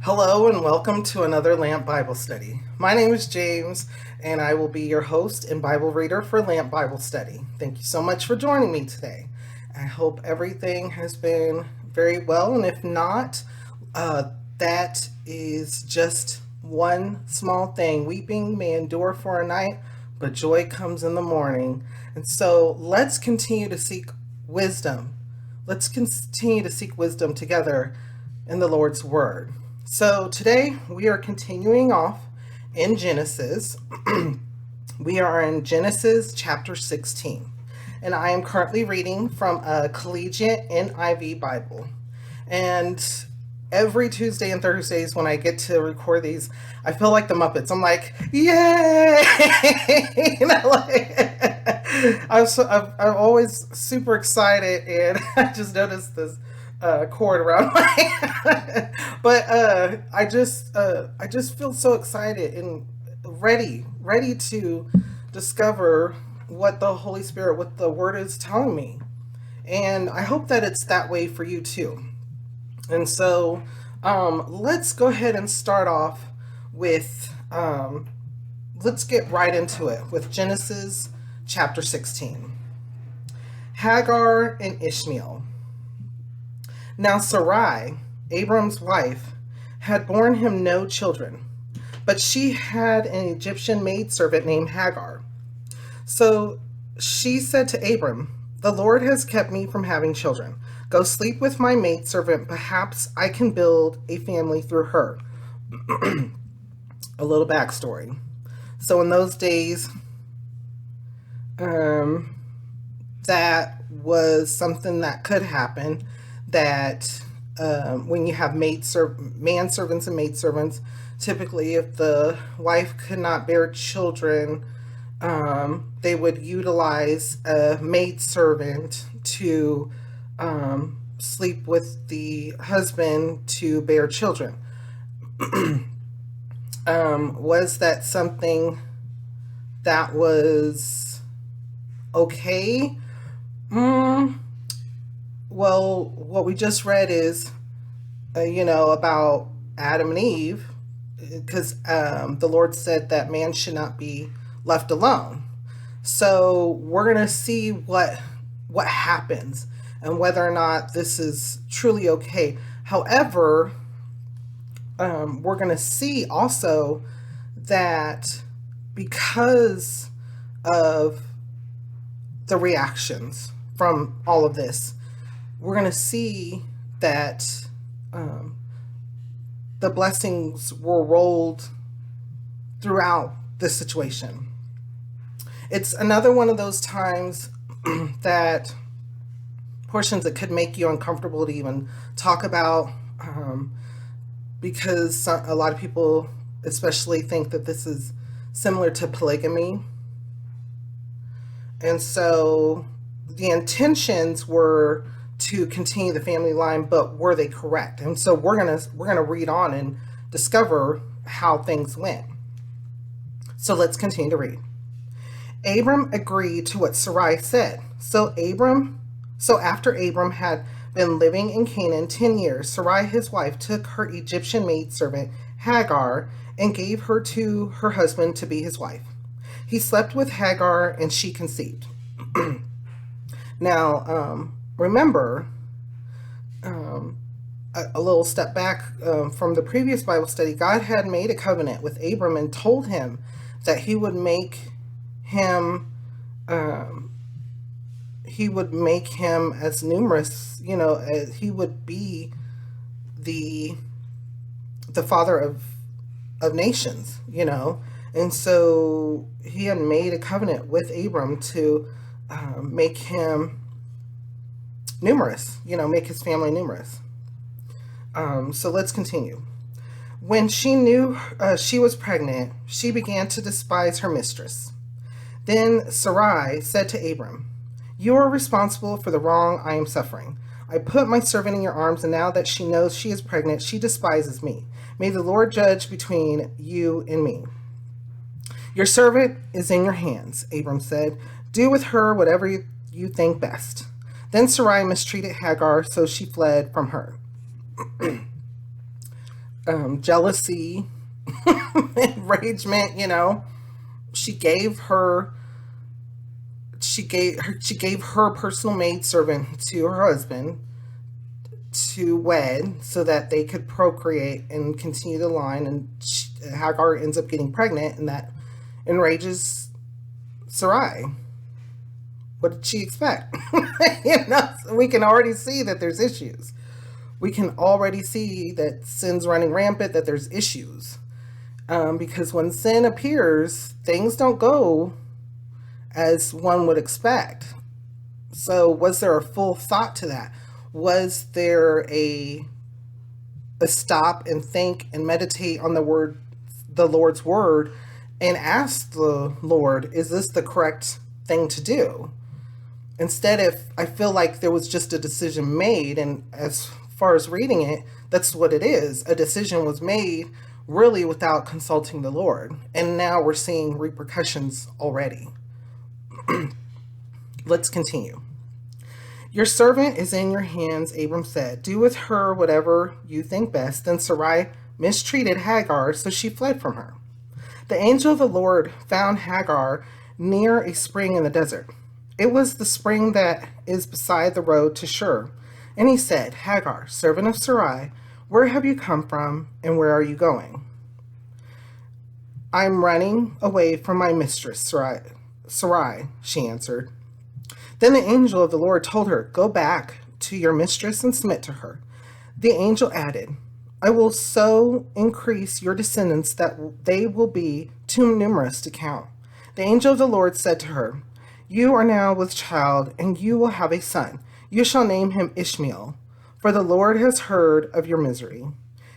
Hello and welcome to another Lamp Bible Study. My name is James and I will be your host and Bible reader for Lamp Bible Study. Thank you so much for joining me today. I hope everything has been very well, and if not, that is just one small thing. Weeping may endure for a night, but joy comes in the morning. And so let's continue to seek wisdom. Let's continue to seek wisdom together in the Lord's Word. So today we are continuing off in Genesis. We are in Genesis chapter 16, and I am currently reading from a collegiate NIV Bible. And every Tuesday and Thursdays when I get to record these, I feel like the Muppets. I'm like, yay! I'm always super excited, and I just noticed this cord around my head. But I just feel so excited and ready to discover what the Holy Spirit, what the Word is telling me. And I hope that it's that way for you too. And so let's go ahead and start off with, let's get right into it with Genesis chapter 16. Hagar and Ishmael. Now Sarai, Abram's wife, had borne him no children, but she had an Egyptian maidservant named Haggar. So she said to Abram, "The Lord has kept me from having children. Go sleep with my maidservant. Perhaps I can build a family through her." A little backstory. So in those days, that was something that could happen, that when you have manservants and maidservants, typically if the wife could not bear children, they would utilize a maidservant to sleep with the husband to bear children. Was that something that was okay? Well, what we just read is, about Adam and Eve, because the Lord said that man should not be left alone. So we're going to see what happens and whether or not this is truly okay. However, we're going to see also that because of the reactions from all of this, we're going to see that the blessings were rolled throughout this situation. It's another one of those times that portions that could make you uncomfortable to even talk about, because a lot of people especially think that this is similar to polygamy. And so the intentions were to continue the family line, but were they correct? And so we're gonna read on and discover how things went. So let's continue to read. Abram agreed to what Sarai said. So after Abram had been living in Canaan 10 years, Sarai his wife took her Egyptian maidservant Hagar and gave her to her husband to be his wife. He slept with Hagar and she conceived. Now, remember, a little step back from the previous Bible study, God had made a covenant with Abram and told him that he would make him as numerous, as he would be the father of nations, and so he had made a covenant with Abram to make him numerous, make his family numerous. So let's continue. When she knew she was pregnant, she began to despise her mistress. Then Sarai said to Abram, "You are responsible for the wrong I am suffering. I put my servant in your arms, and now that she knows she is pregnant, she despises me. May the Lord judge between you and me." "Your servant is in your hands," Abram said. "Do with her whatever you think best." Then Sarai mistreated Hagar, so she fled from her. jealousy, enragement, she gave her she gave her personal maidservant to her husband to wed so that they could procreate and continue the line, and Hagar ends up getting pregnant, and that enrages Sarai. What did she expect? We can already see that there's issues. We can already see that sin's running rampant, that there's issues. Because when sin appears, things don't go as one would expect. So, was there a full thought to that? Was there a stop and think and meditate on the Lord's word, and ask the Lord, is this the correct thing to do? Instead, if I feel like there was just a decision made, and as far as reading it, that's what it is. A decision was made really without consulting the Lord. And now we're seeing repercussions already. Let's continue. Your servant is in your hands, Abram said. Do with her whatever you think best. Then Sarai mistreated Hagar, so she fled from her. The angel of the Lord found Hagar near a spring in the desert. It was the spring that is beside the road to Shur. And he said, Hagar, servant of Sarai, where have you come from, and where are you going? I'm running away from my mistress, Sarai, she answered. Then the angel of the Lord told her, go back to your mistress and submit to her. The angel added, I will so increase your descendants that they will be too numerous to count. The angel of the Lord said to her, you are now with child, and you will have a son. You shall name him Ishmael, for the Lord has heard of your misery.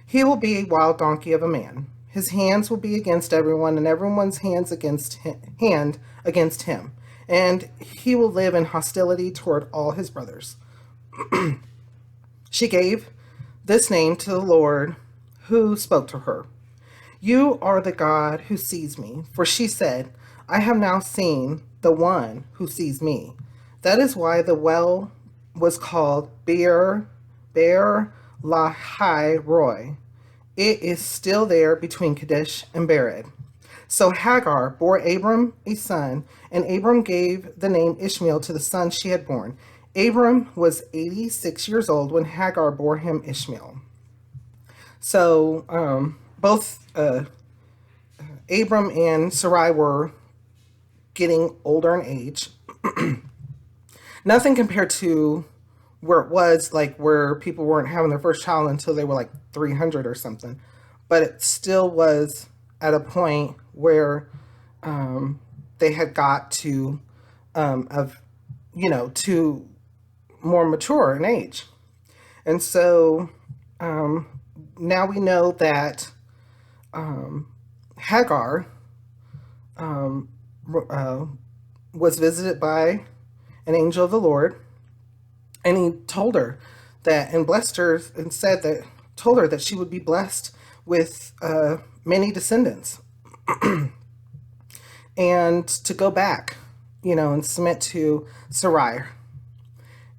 He will be a wild donkey of a man. His hands will be against everyone, and everyone's hand against him. And he will live in hostility toward all his brothers. She gave this name to the Lord who spoke to her. You are the God who sees me. For she said, I have now seen the one who sees me. That is why the well was called Beer Lahai Roy. It is still there between Kadesh and Bered. So Hagar bore Abram a son, and Abram gave the name Ishmael to the son she had born. Abram was 86 years old when Hagar bore him Ishmael. So both Abram and Sarai were getting older in age. Nothing compared to where it was, like where people weren't having their first child until they were like 300 or something. But it still was at a point where they had got to to more mature in age. And so now we know that Hagar was visited by an angel of the Lord, and he told her that, and blessed her, and told her that she would be blessed with many descendants, and to go back, and submit to Sarai.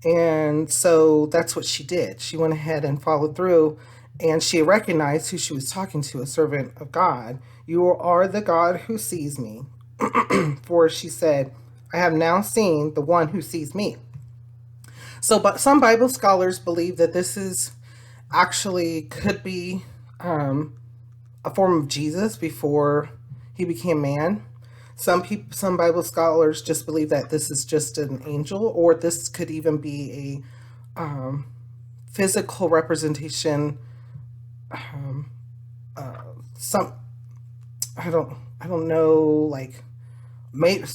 And so that's what she did. She went ahead and followed through, and she recognized who she was talking to, a servant of God. You are the God who sees me. For she said, I have now seen the one who sees me. So, but some Bible scholars believe that this is actually could be a form of Jesus before he became man. Some Bible scholars just believe that this is just an angel, or this could even be a physical representation. I don't know, like maybe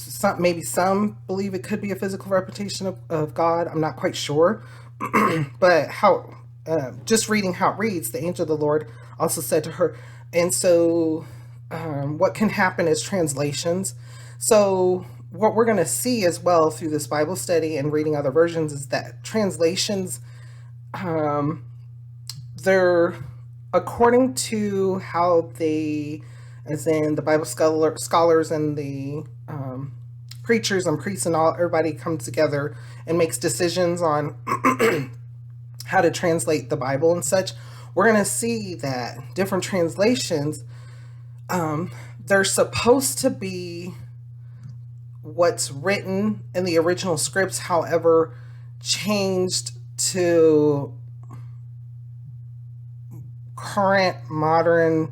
some believe it could be a physical representation of God. I'm not quite sure, but just reading how it reads, the angel of the Lord also said to her. And so what can happen is translations. So what we're going to see as well through this Bible study and reading other versions is that translations, they're according to how they, as in the Bible scholars and the preachers and priests and all, everybody comes together and makes decisions on how to translate the Bible and such. we're going to see that different translations, they're supposed to be what's written in the original scripts, however, changed to current modern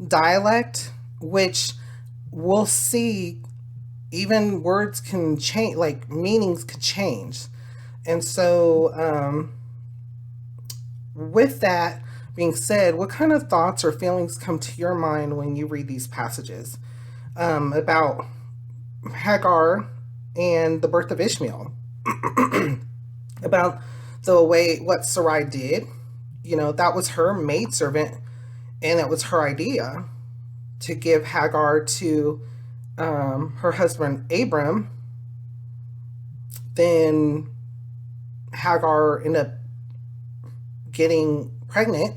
dialect, which we'll see even words can change, like meanings could change. And so, with that being said, what kind of thoughts or feelings come to your mind when you read these passages about Haggar and the birth of Ishmael? About the way what Sarai did, that was her maidservant, and it was her idea to give Haggar to her husband Abram. Then Haggar ended up getting pregnant,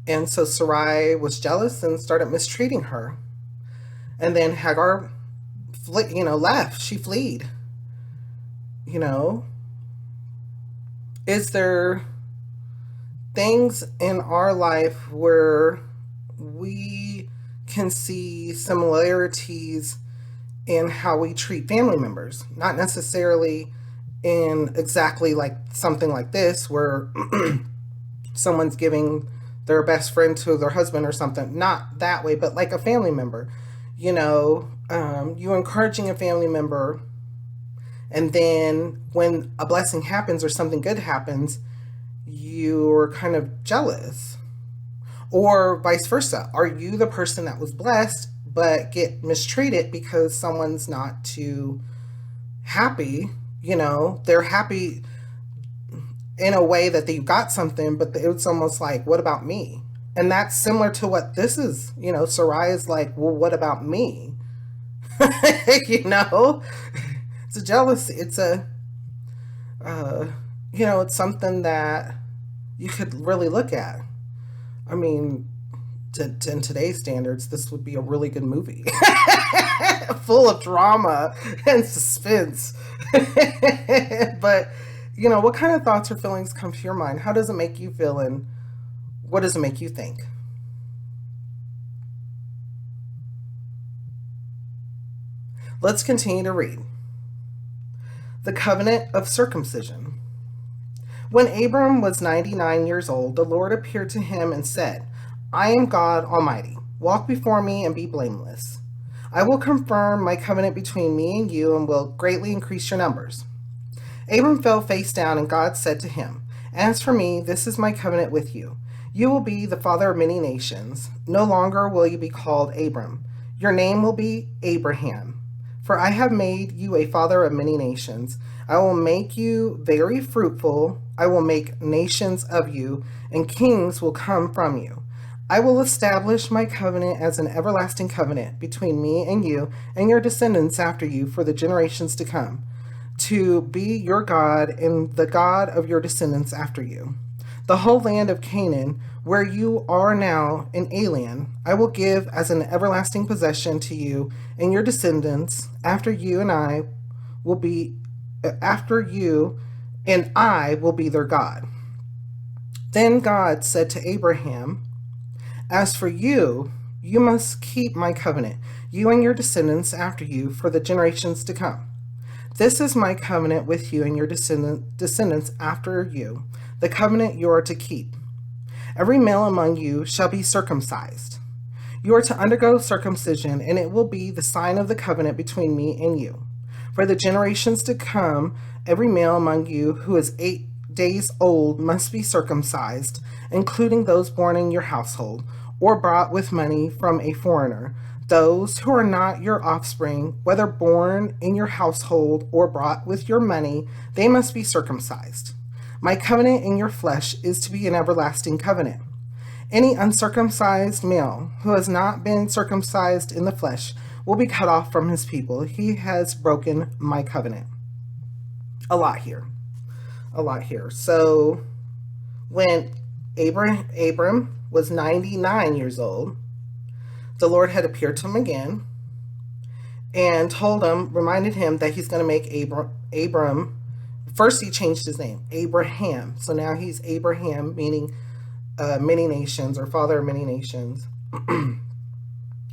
and so Sarai was jealous and started mistreating her. And then Haggar, left. She fled. Is there things in our life where we can see similarities in how we treat family members? Not necessarily in exactly like something like this, where someone's giving their best friend to their husband or something. Not that way, but like a family member. You encouraging a family member, and then when a blessing happens or something good happens, you're kind of jealous. Or vice versa. Are you the person that was blessed but get mistreated because someone's not too happy? They're happy in a way that they got something, but it's almost like, what about me? And that's similar to what this is. Sarai is like, well, what about me? It's a jealousy. It's it's something that you could really look at. I mean, in today's standards, this would be a really good movie. Full of drama and suspense. But, what kind of thoughts or feelings come to your mind? How does it make you feel, and what does it make you think? Let's continue to read. The covenant of circumcision. When Abram was 99 years old, the Lord appeared to him and said, I am God Almighty. Walk before me and be blameless. I will confirm my covenant between me and you and will greatly increase your numbers. Abram fell face down, and God said to him, As for me, this is my covenant with you. You will be the father of many nations. No longer will you be called Abram. Your name will be Abraham. For I have made you a father of many nations. I will make you very fruitful. I will make nations of you, and kings will come from you. I will establish my covenant as an everlasting covenant between me and you and your descendants after you for the generations to come, to be your God and the God of your descendants after you. The whole land of Canaan, where you are now an alien, I will give as an everlasting possession to you and your descendants after you, and I will be their God. Then God said to Abraham, As for you, you must keep my covenant, you and your descendants after you, for the generations to come. This is my covenant with you and your descendants after you, the covenant you are to keep. Every male among you shall be circumcised. You are to undergo circumcision, and it will be the sign of the covenant between me and you. For the generations to come, every male among you who is 8 days old must be circumcised, including those born in your household, or brought with money from a foreigner. Those who are not your offspring, whether born in your household or brought with your money, they must be circumcised. My covenant in your flesh is to be an everlasting covenant. Any uncircumcised male who has not been circumcised in the flesh will be cut off from his people. He has broken my covenant. A lot here. So when Abram was 99 years old, the Lord had appeared to him again and reminded him that he's going to make Abram. First, he changed his name, Abraham. So now he's Abraham, meaning many nations, or father of many nations.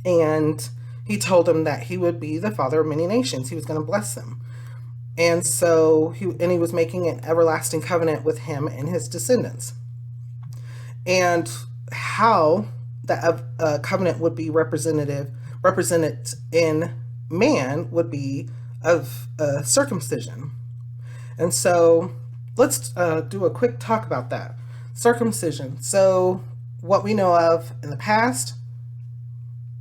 And he told him that he would be the father of many nations. He was going to bless them. And so he was making an everlasting covenant with him and his descendants. And how that covenant would be represented in man would be of circumcision. And so let's do a quick talk about that. Circumcision. So what we know of in the past,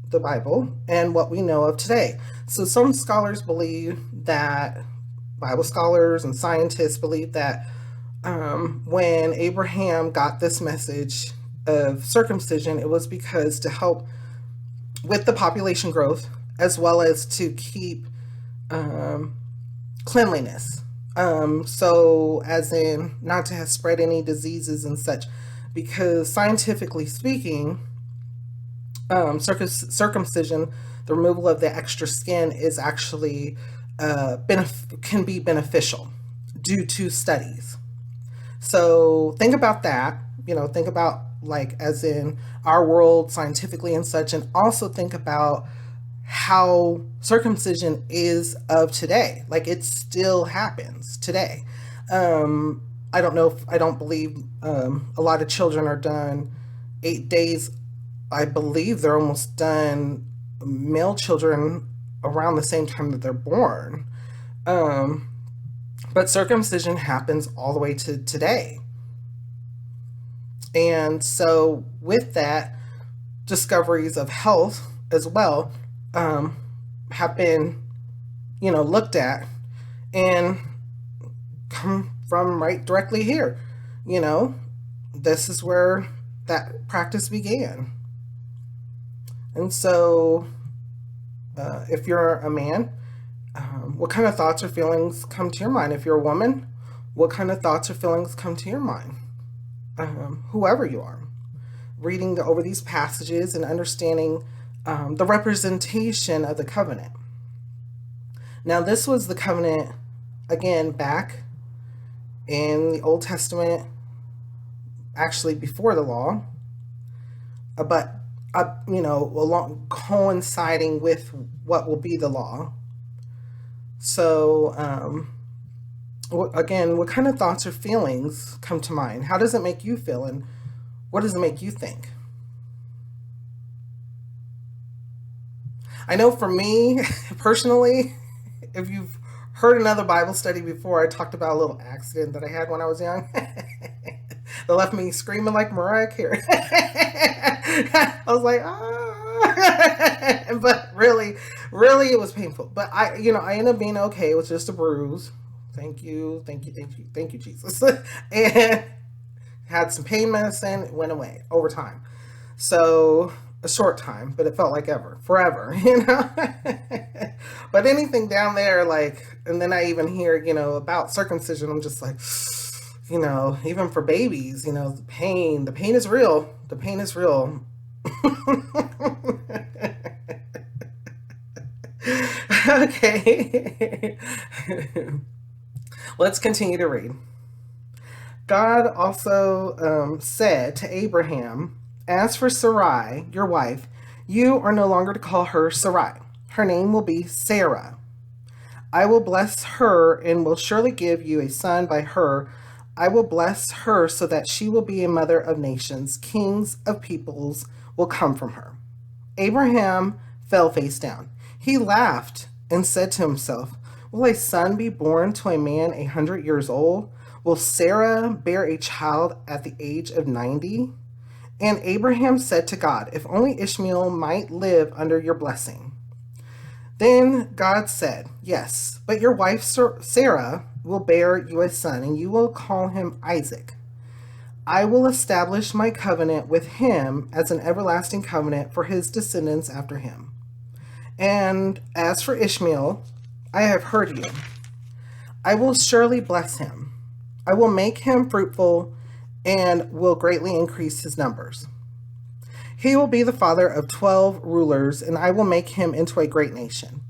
the Bible, and what we know of today. So some scholars believe that, Bible scholars and scientists believe that when Abraham got this message of circumcision, it was because to help with the population growth, as well as to keep cleanliness. So as in not to have spread any diseases and such, because scientifically speaking, circumcision, the removal of the extra skin, is actually can be beneficial due to studies. So think about that. Think about, like, as in our world scientifically and such, and also think about how circumcision is of today. Like, it still happens today. I don't believe a lot of children are done 8 days. I believe they're almost done, male children, around the same time that they're born. But circumcision happens all the way to today. And so with that, discoveries of health as well have been, looked at and come from right directly here. This is where that practice began. And so if you're a man, what kind of thoughts or feelings come to your mind? If you're a woman, what kind of thoughts or feelings come to your mind? Whoever you are, reading over these passages and understanding the representation of the covenant. Now, this was the covenant, again, back in the Old Testament, actually before the law, but along coinciding with what will be the law. So, again, what kind of thoughts or feelings come to mind? How does it make you feel, and what does it make you think? I know for me, personally, if you've heard another Bible study before, I talked about a little accident that I had when I was young that left me screaming like Mariah Carey. I was like, ah. But really, it was painful. But I ended up being okay. It was just a bruise. Thank you, Jesus. And had some pain medicine. It went away over time. So a short time, but it felt like forever. But anything down there, like, and then I even hear, about circumcision. I'm just like, even for babies, the pain is real. The pain is real. Okay. Let's continue to read. God also said to Abraham, "As for Sarai, your wife, you are no longer to call her Sarai. Her name will be Sarah. I will bless her and will surely give you a son by her. I will bless her so that she will be a mother of nations. Kings of peoples will come from her." Abraham fell face down. He laughed and said to himself, "Will a son be born to a man 100 years old? Will Sarah bear a child at the age of 90? And Abraham said to God, "If only Ishmael might live under your blessing." Then God said, "Yes, but your wife Sarah will bear you a son, and you will call him Isaac. I will establish my covenant with him as an everlasting covenant for his descendants after him. And as for Ishmael, I have heard you. I will surely bless him. I will make him fruitful and will greatly increase his numbers. He will be the father of 12 rulers, and I will make him into a great nation.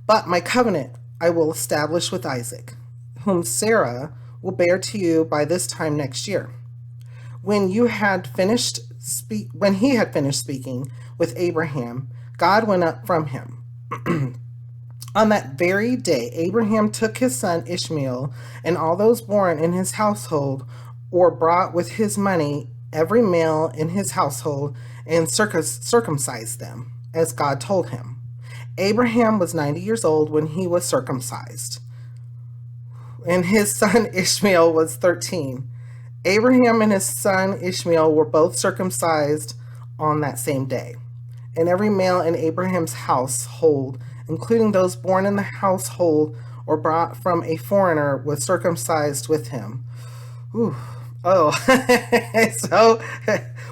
But my covenant I will establish with Isaac, whom Sarah will bear to you by this time next year. When he had finished speaking with Abraham, God went up from him. On that very day, Abraham took his son Ishmael and all those born in his household or brought with his money every male in his household and circumcised them, as God told him. Abraham was 90 years old when he was circumcised, and his son Ishmael was 13. Abraham and his son Ishmael were both circumcised on that same day. And every male in Abraham's household, including those born in the household or brought from a foreigner, was circumcised with him. Ooh. Oh, so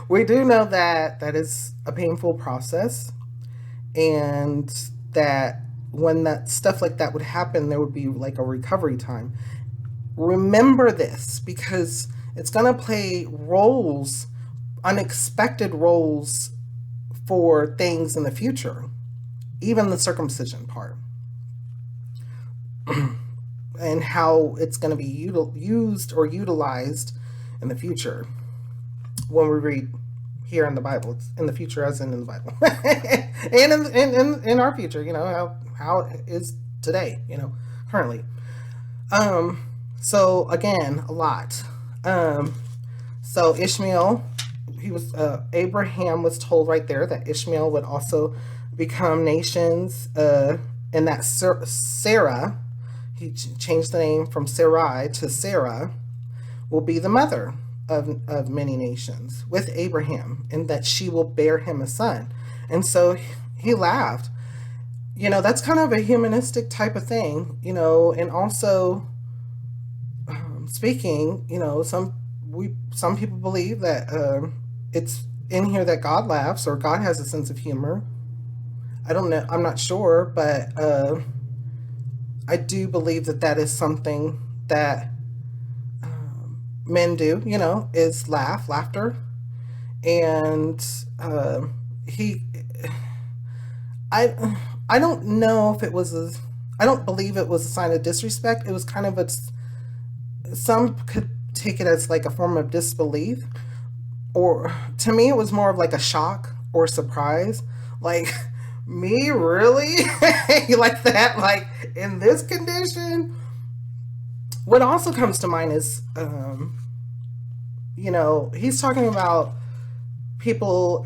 we do know that that is a painful process, and that when that stuff like that would happen, there would be like a recovery time. Remember this, because it's going to play roles, unexpected roles for things in the future, even the circumcision part, and how it's going to be used or utilized in the future when we read here in the Bible. It's in the future as in the Bible. And in our future, how it is today, currently. So again, a lot. So Ishmael, Abraham was told right there that Ishmael would also become nations, and that Sarah, he changed the name from Sarai to Sarah, will be the mother of many nations with Abraham, and that she will bear him a son. And so he laughed. That's kind of a humanistic type of thing, and also speaking, some people believe that it's in here that God laughs, or God has a sense of humor. I don't know. I'm not sure, but I do believe that that is something that men do, is laughter. And I don't know if it was I don't believe it was a sign of disrespect. It was kind of some could take it as like a form of disbelief, or to me it was more of like a shock or surprise, like, me, really? Like that, like in this condition? What also comes to mind is he's talking about people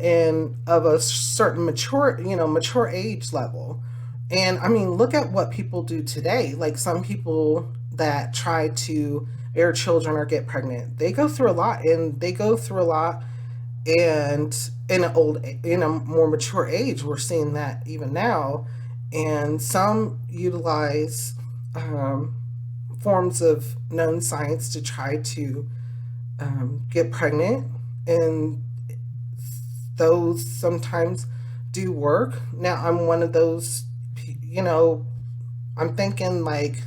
of a certain mature age level. And I mean, look at what people do today. Like some people that try to bear children or get pregnant, they go through a lot, and in a more mature age, we're seeing that even now. And some utilize forms of known science to try to get pregnant, and those sometimes do work. Now, I'm one of those, I'm thinking, like,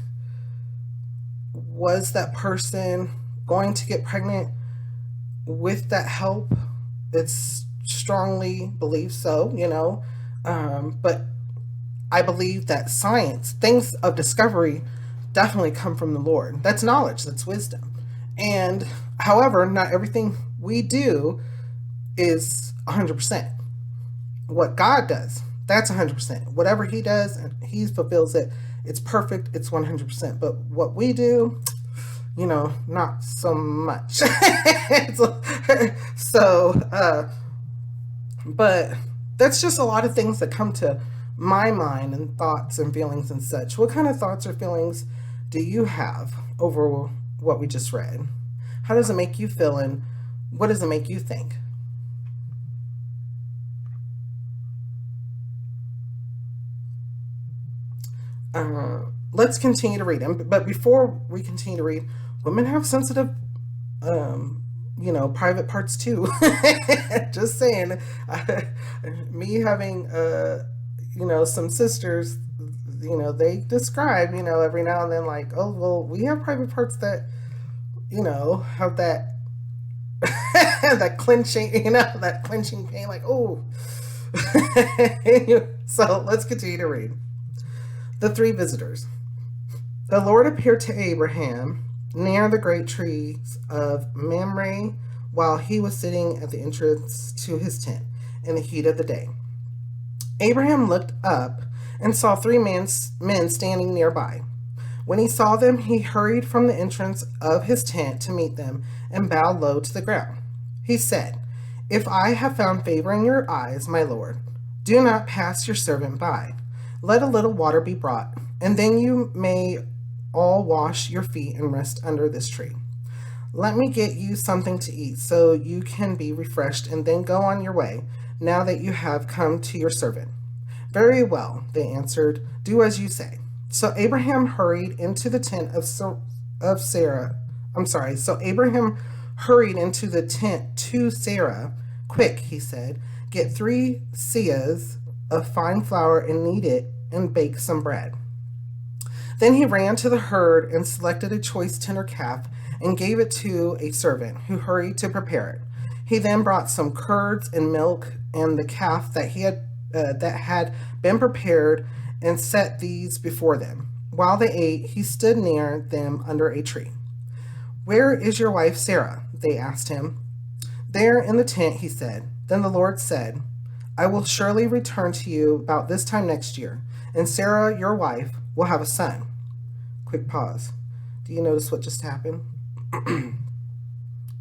was that person going to get pregnant with that help? It's strongly believe so, but I believe that science, things of discovery, definitely come from the Lord. That's knowledge, that's wisdom. And however, not everything we do is 100%. What God does, that's 100%. Whatever he does and he fulfills it, it's perfect, it's 100%. But what we do, not so much. But that's just a lot of things that come to my mind, and thoughts and feelings and such. What kind of thoughts or feelings do you have over what we just read? How does it make you feel, and what does it make you think? Let's continue to read. But before we continue to read, women have sensitive, private parts too. Just saying. Me having, some sisters, they describe, every now and then, like, oh, well, we have private parts that, have that, that clenching pain, like, oh. So let's continue to read. The three visitors. The Lord appeared to Abraham near the great trees of Mamre, while he was sitting at the entrance to his tent in the heat of the day. Abraham looked up and saw three men standing nearby. When he saw them, he hurried from the entrance of his tent to meet them and bowed low to the ground. He said, "If I have found favor in your eyes, my lord, do not pass your servant by. Let a little water be brought, and then you may all wash your feet and rest under this tree. Let me get you something to eat so you can be refreshed and then go on your way, now that you have come to your servant." "Very well," they answered, "do as you say." So Abraham hurried into the tent of Sarah. So Abraham hurried into the tent to Sarah. "Quick," he said, "get 3 seahs of fine flour and knead it and bake some bread." Then he ran to the herd and selected a choice tender calf and gave it to a servant who hurried to prepare it. He then brought some curds and milk and the calf that had been prepared and set these before them. While they ate, he stood near them under a tree. "Where is your wife Sarah?" they asked him. "There in the tent," he said. Then the Lord said, "I will surely return to you about this time next year, and Sarah, your wife, will have a son." Quick pause. Do you notice what just happened?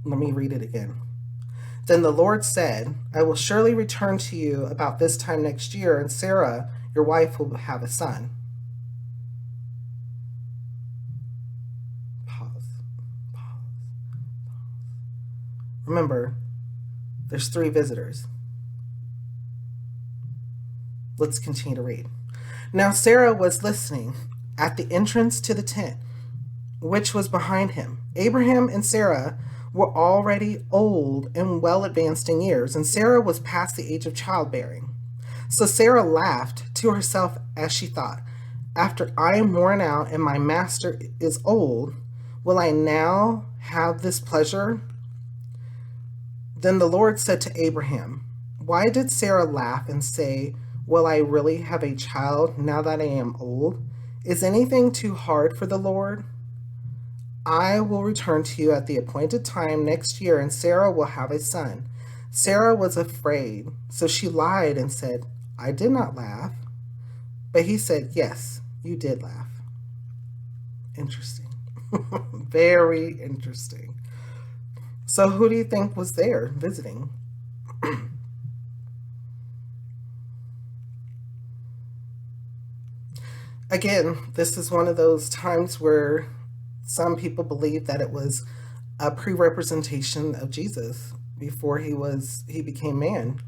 Let me read it again. Then the Lord said, "I will surely return to you about this time next year, and Sarah, your wife, will have a son." Pause. Remember, there's 3 visitors. Let's continue to read. Now Sarah was listening at the entrance to the tent, which was behind him. Abraham and Sarah were already old and well advanced in years, and Sarah was past the age of childbearing. So Sarah laughed to herself as she thought, "After I am worn out and my master is old, will I now have this pleasure?" Then the Lord said to Abraham, "Why did Sarah laugh and say, 'Will I really have a child now that I am old?' Is anything too hard for the Lord? I will return to you at the appointed time next year, and Sarah will have a son." Sarah was afraid, so she lied and said, "I did not laugh." But he said, "Yes, you did laugh." Interesting. Very interesting. So who do you think was there visiting? Again, this is one of those times where some people believe that it was a pre-representation of Jesus before he became man.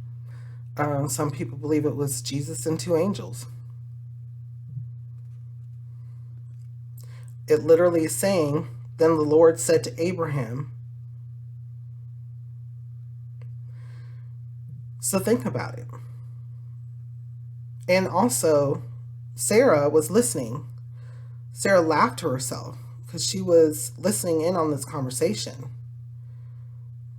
Some people believe it was Jesus and 2 angels. It literally is saying, "Then the Lord said to Abraham." So think about it. And also, Sarah was listening. Sarah laughed to herself because she was listening in on this conversation.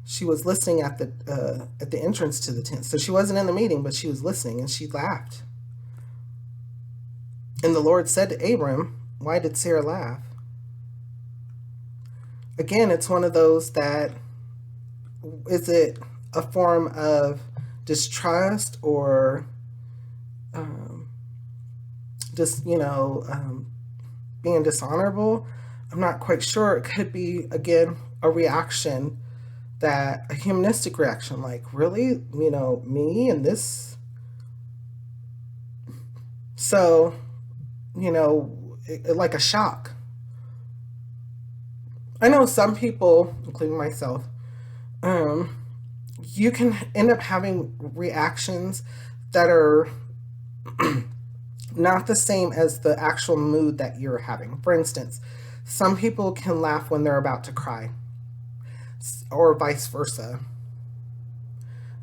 She was listening at the entrance to the tent. So she wasn't in the meeting, but she was listening, and she laughed. And the Lord said to Abram, "Why did Sarah laugh?" Again, it's one of those that, is it a form of distrust or just, being dishonorable? I'm not quite sure. It could be, again, a reaction, a humanistic reaction, like, really, me and this. So, like a shock. I know some people, including myself, you can end up having reactions that are not the same as the actual mood that you're having. For instance, some people can laugh when they're about to cry, or vice versa.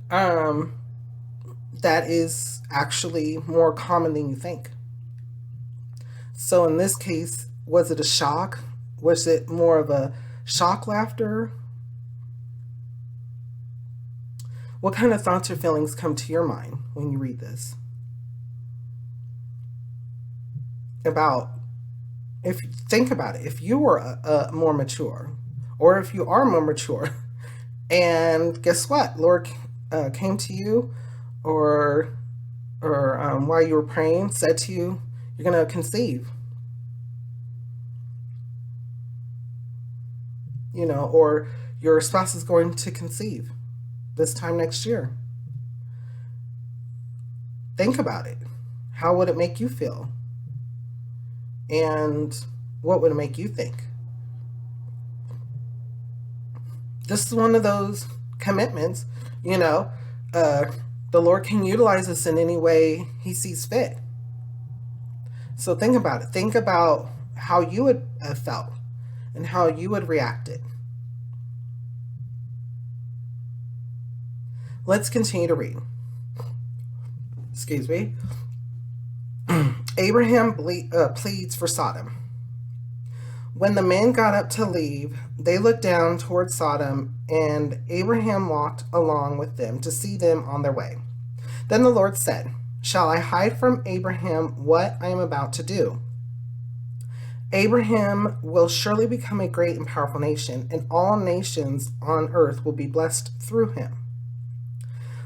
That is actually more common than you think. So in this case, was it a shock? Was it more of a shock laughter? What kind of thoughts or feelings come to your mind when you read this? Think about it. If you were more mature, or if you are more mature, And guess what? Lord came to you, or while you were praying, said to you, "You're going to conceive," or your spouse is going to conceive this time next year. Think about it. How would it make you feel? And what would it make you think? This is one of those commitments, you know. The Lord can utilize us in any way He sees fit. So think about it. Think about how you would have felt and how you would react it. Let's continue to read. Excuse me. Abraham pleads for Sodom. When the men got up to leave, they looked down toward Sodom, and Abraham walked along with them to see them on their way. Then the Lord said, "Shall I hide from Abraham what I am about to do? Abraham will surely become a great and powerful nation, and all nations on earth will be blessed through him.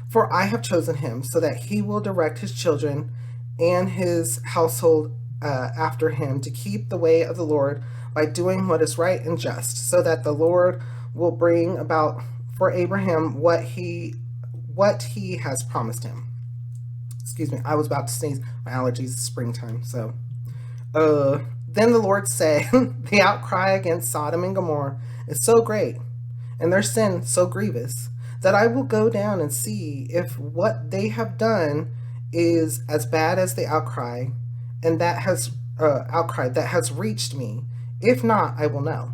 For I have chosen him so that he will direct his children and his household after him to keep the way of the Lord by doing what is right and just, so that the Lord will bring about for Abraham what he has promised him." Excuse me, I was about to sneeze. My allergies, springtime. So, then the Lord said, "The outcry against Sodom and Gomorrah is so great, and their sin so grievous, that I will go down and see if what they have done is as bad as the outcry, and that has reached me. If not, I will know."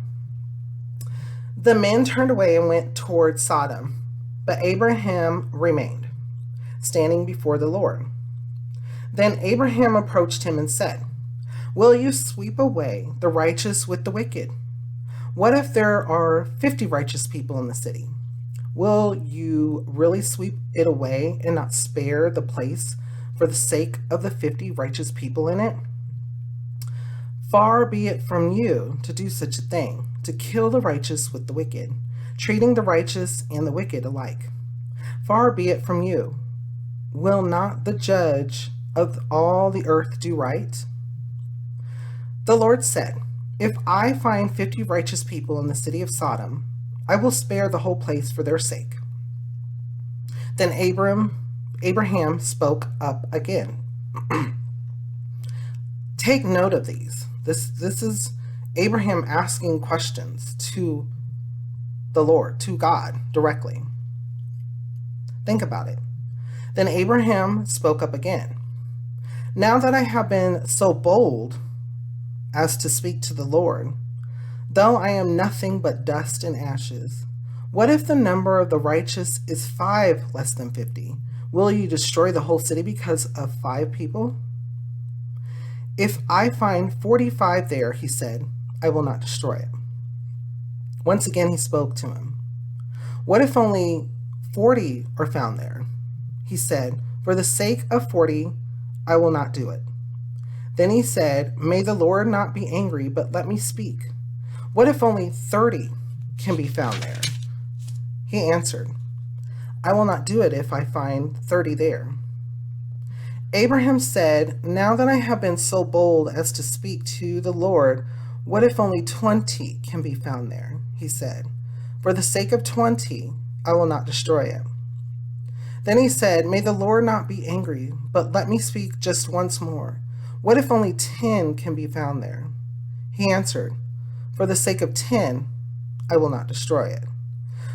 The men turned away and went toward Sodom, but Abraham remained, standing before the Lord. Then Abraham approached him and said, "Will you sweep away the righteous with the wicked? What if there are 50 righteous people in the city? Will you really sweep it away and not spare the place for the sake of the 50 righteous people in it? Far be it from you to do such a thing, to kill the righteous with the wicked, treating the righteous and the wicked alike. Far be it from you. Will not the judge of all the earth do right?" The Lord said, "If I find 50 righteous people in the city of Sodom, I will spare the whole place for their sake." Then Abraham spoke up again. Take note of these. This is Abraham asking questions to the Lord, to God, directly. Think about it. Then Abraham spoke up again. "Now that I have been so bold as to speak to the Lord, though I am nothing but dust and ashes, what if the number of the righteous is 5 less than 50? Will you destroy the whole city because of 5 people? If I find 45 there," he said, "I will not destroy it." Once again he spoke to him. "What if only 40 are found there?" He said, "For the sake of 40, I will not do it." Then he said, "May the Lord not be angry, but let me speak. What if only 30 can be found there?" He answered, "I will not do it if I find 30 there." Abraham said, "Now that I have been so bold as to speak to the Lord, what if only 20 can be found there?" He said, "For the sake of 20, I will not destroy it." Then he said, "May the Lord not be angry, but let me speak just once more. What if only 10 can be found there?" He answered, "For the sake of 10, I will not destroy it."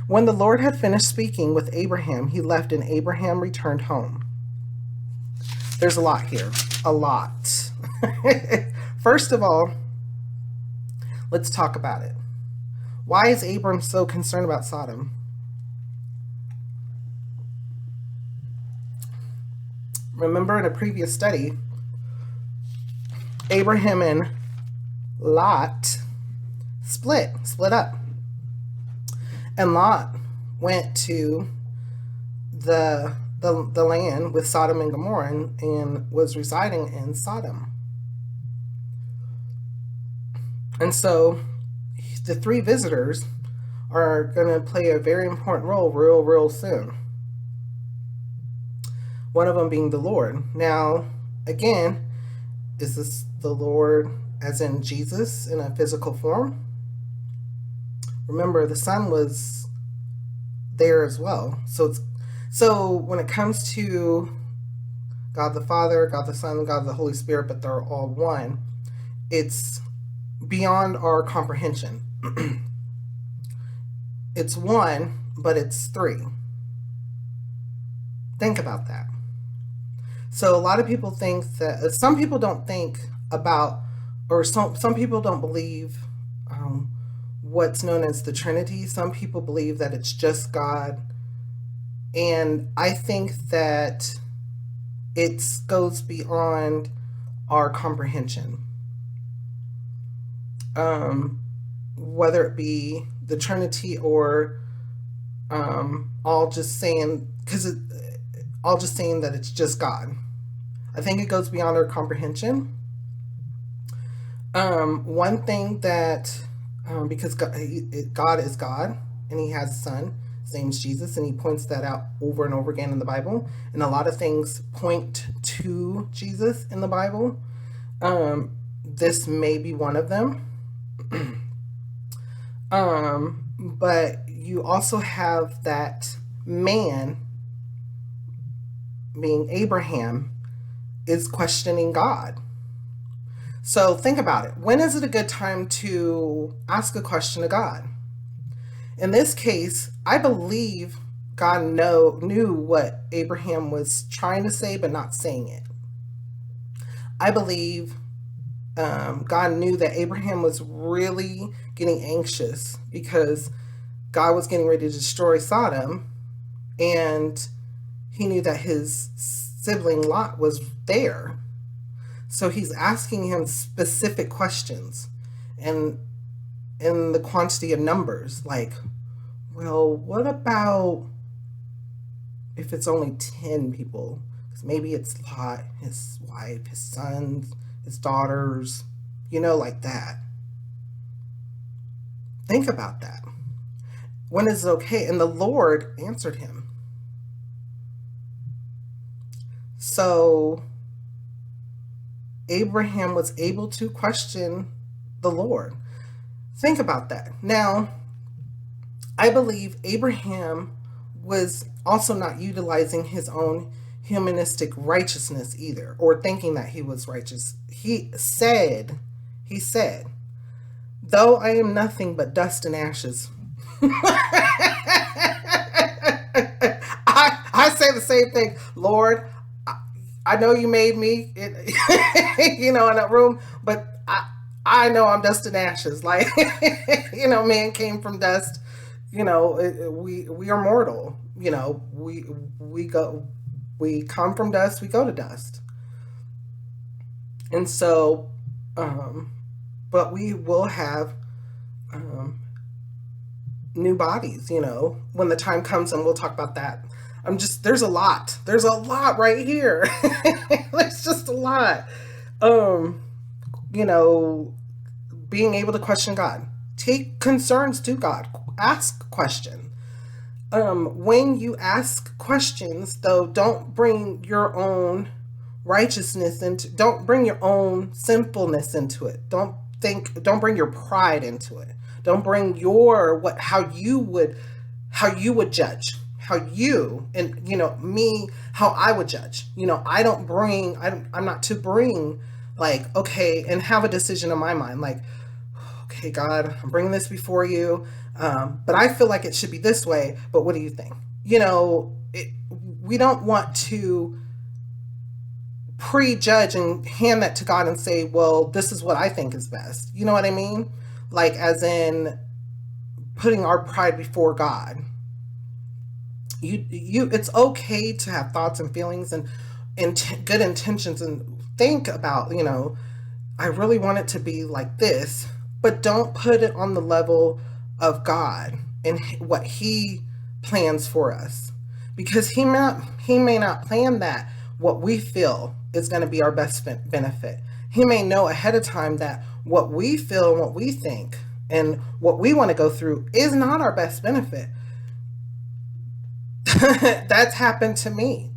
When the Lord had finished speaking with Abraham, he left, and Abraham returned home. There's a lot here. A lot. First of all, let's talk about it. Why is Abram so concerned about Sodom? Remember in a previous study, Abraham and Lot split up. And Lot went to the land with Sodom and Gomorrah and was residing in Sodom. And so the 3 visitors are going to play a very important role real soon. One of them being the Lord. Now, again, is this the Lord as in Jesus in a physical form? Remember, the Son was there as well. So when it comes to God the Father, God the Son, God the Holy Spirit, but they're all one, it's beyond our comprehension. It's one, but it's three. Think about that. So a lot of people think that, some people don't think about, or some people don't believe what's known as the Trinity. Some people believe that it's just God. And I think that it goes beyond our comprehension. Whether it be the Trinity or all just saying that it's just God. I think it goes beyond our comprehension. One thing that, because God is God, and he has a son, his name's Jesus, and he points that out over and over again in the Bible, and a lot of things point to Jesus in the Bible. This may be one of them. But you also have that man, being Abraham, is questioning God. So think about it. When is it a good time to ask a question to God? In this case, I believe God knew what Abraham was trying to say, but not saying it. I believe God knew that Abraham was really getting anxious because God was getting ready to destroy Sodom, and he knew that his sibling Lot was there. So he's asking him specific questions, and in the quantity of numbers, like, well, what about if it's only 10 people? Because maybe it's Lot, his wife, his sons, his daughters, like that. Think about that. When is it okay? And the Lord answered him. So Abraham was able to question the Lord. Think about that. Now, I believe Abraham was also not utilizing his own humanistic righteousness either, or thinking that he was righteous. He said, though I am nothing but dust and ashes. I say the same thing. Lord, I know you made me, in that room, but I know I'm dust and ashes. Like, man came from dust. We are mortal. We come from dust, we go to dust. And so, but we will have new bodies, when the time comes, and we'll talk about that. There's a lot right here. There's just a lot. Being able to question God, take concerns to God, ask questions. When you ask questions, though, don't bring your own righteousness don't bring your own sinfulness into it. Don't bring your pride into it. Don't bring how you would judge, how I would judge. I'm not to bring, like, okay, and have a decision in my mind, like, okay, God, I'm bringing this before you, but I feel like it should be this way, but what do you think? We don't want to prejudge and hand that to God and say, well, this is what I think is best. You know what I mean? Like, as in putting our pride before God. It's okay to have thoughts and feelings and good intentions, and think about, I really want it to be like this, but don't put it on the level of God and what he plans for us, because he may not plan that what we feel is going to be our best benefit. He may know ahead of time that what we feel and what we think And what we want to go through is not our best benefit. That's happened to me.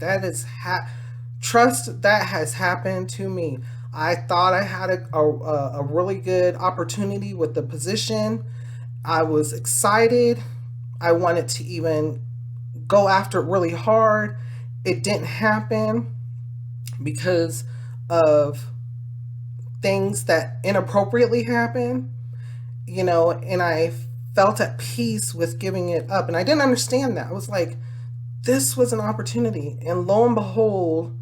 Trust, that has happened to me. I thought I had a really good opportunity with the position. I was excited. I wanted to even go after it really hard. It didn't happen because of things that inappropriately happened, and I felt at peace with giving it up. And I didn't understand that. I was like, this was an opportunity. And lo and behold,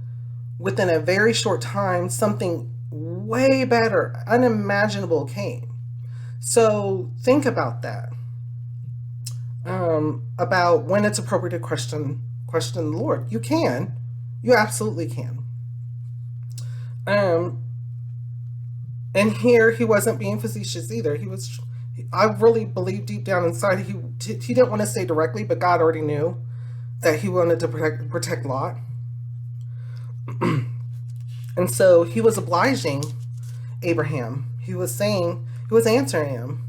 within a very short time, something way better, unimaginable came. So think about that. About when it's appropriate to question the Lord. You absolutely can. And here he wasn't being facetious either. I really believe deep down inside he didn't want to say directly, but God already knew that he wanted to protect Lot. And so he was obliging Abraham. He was answering him.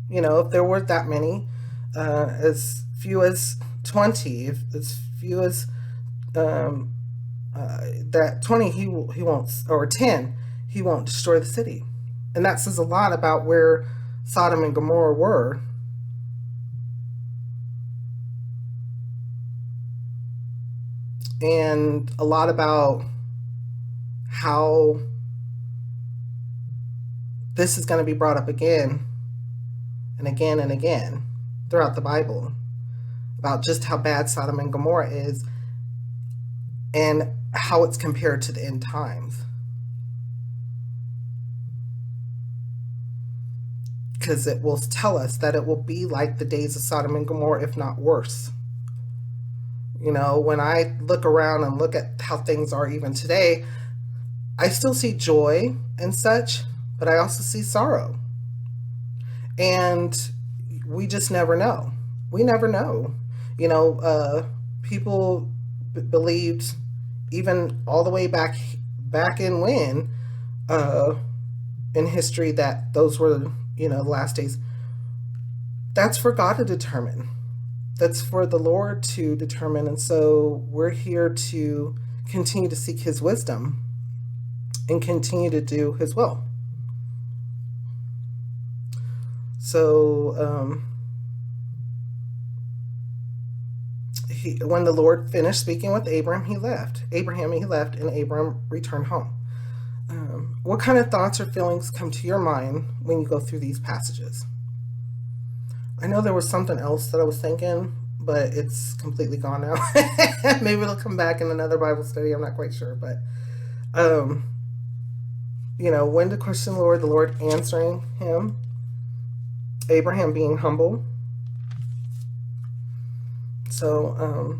If there were that many, as few as 20, if as few as that 20, he won't, or 10, he won't destroy the city. And that says a lot about where Sodom and Gomorrah were. And a lot about how this is going to be brought up again and again and again throughout the Bible, about just how bad Sodom and Gomorrah is and how it's compared to the end times. Because it will tell us that it will be like the days of Sodom and Gomorrah, if not worse. When I look around and look at how things are even today, I still see joy and such, but I also see sorrow. And we just never know. We never know. People believed even all the way back in when, in history, that those were, the last days. That's for God to determine. That's for the Lord to determine. And so we're here to continue to seek his wisdom and continue to do his will. So when the Lord finished speaking with Abraham, he left, and Abram returned home. What kind of thoughts or feelings come to your mind when you go through these passages? I know there was something else that I was thinking, but it's completely gone now. Maybe it'll come back in another Bible study. I'm not quite sure. But, when to question the Lord answering him, Abraham being humble. So,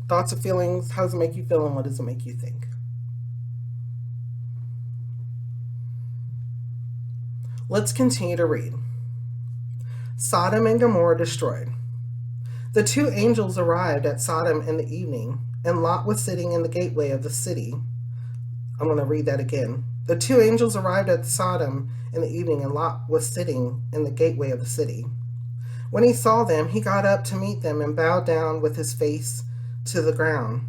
thoughts and feelings, how does it make you feel and what does it make you think? Let's continue to read. Sodom and Gomorrah destroyed. The two angels arrived at Sodom in the evening, and Lot was sitting in the gateway of the city. I'm going to read that again. The two angels arrived at Sodom in the evening, and Lot was sitting in the gateway of the city. When he saw them, he got up to meet them and bowed down with his face to the ground.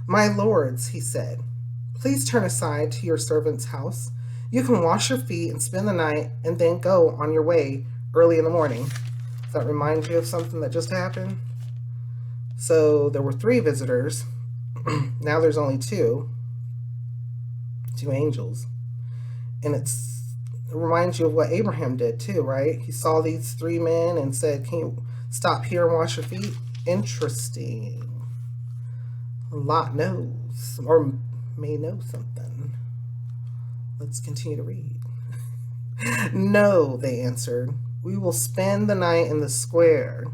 "My lords," he said, "please turn aside to your servant's house. You can wash your feet and spend the night and then go on your way early in the morning." Does that remind you of something that just happened? So there were 3 visitors. Now there's only 2 angels. And it reminds you of what Abraham did too, right? He saw these 3 men and said, "Can you stop here and wash your feet?" Interesting. Lot knows, or may know something. Let's continue to read. "No," they answered. "We will spend the night in the square."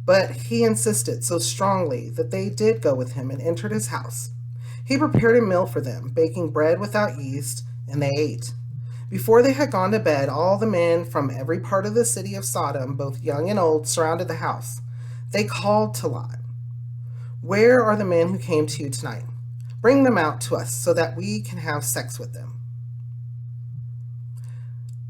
But he insisted so strongly that they did go with him and entered his house. He prepared a meal for them, baking bread without yeast, and they ate. Before they had gone to bed, all the men from every part of the city of Sodom, both young and old, surrounded the house. They called to Lot, "Where are the men who came to you tonight? Bring them out to us so that we can have sex with them."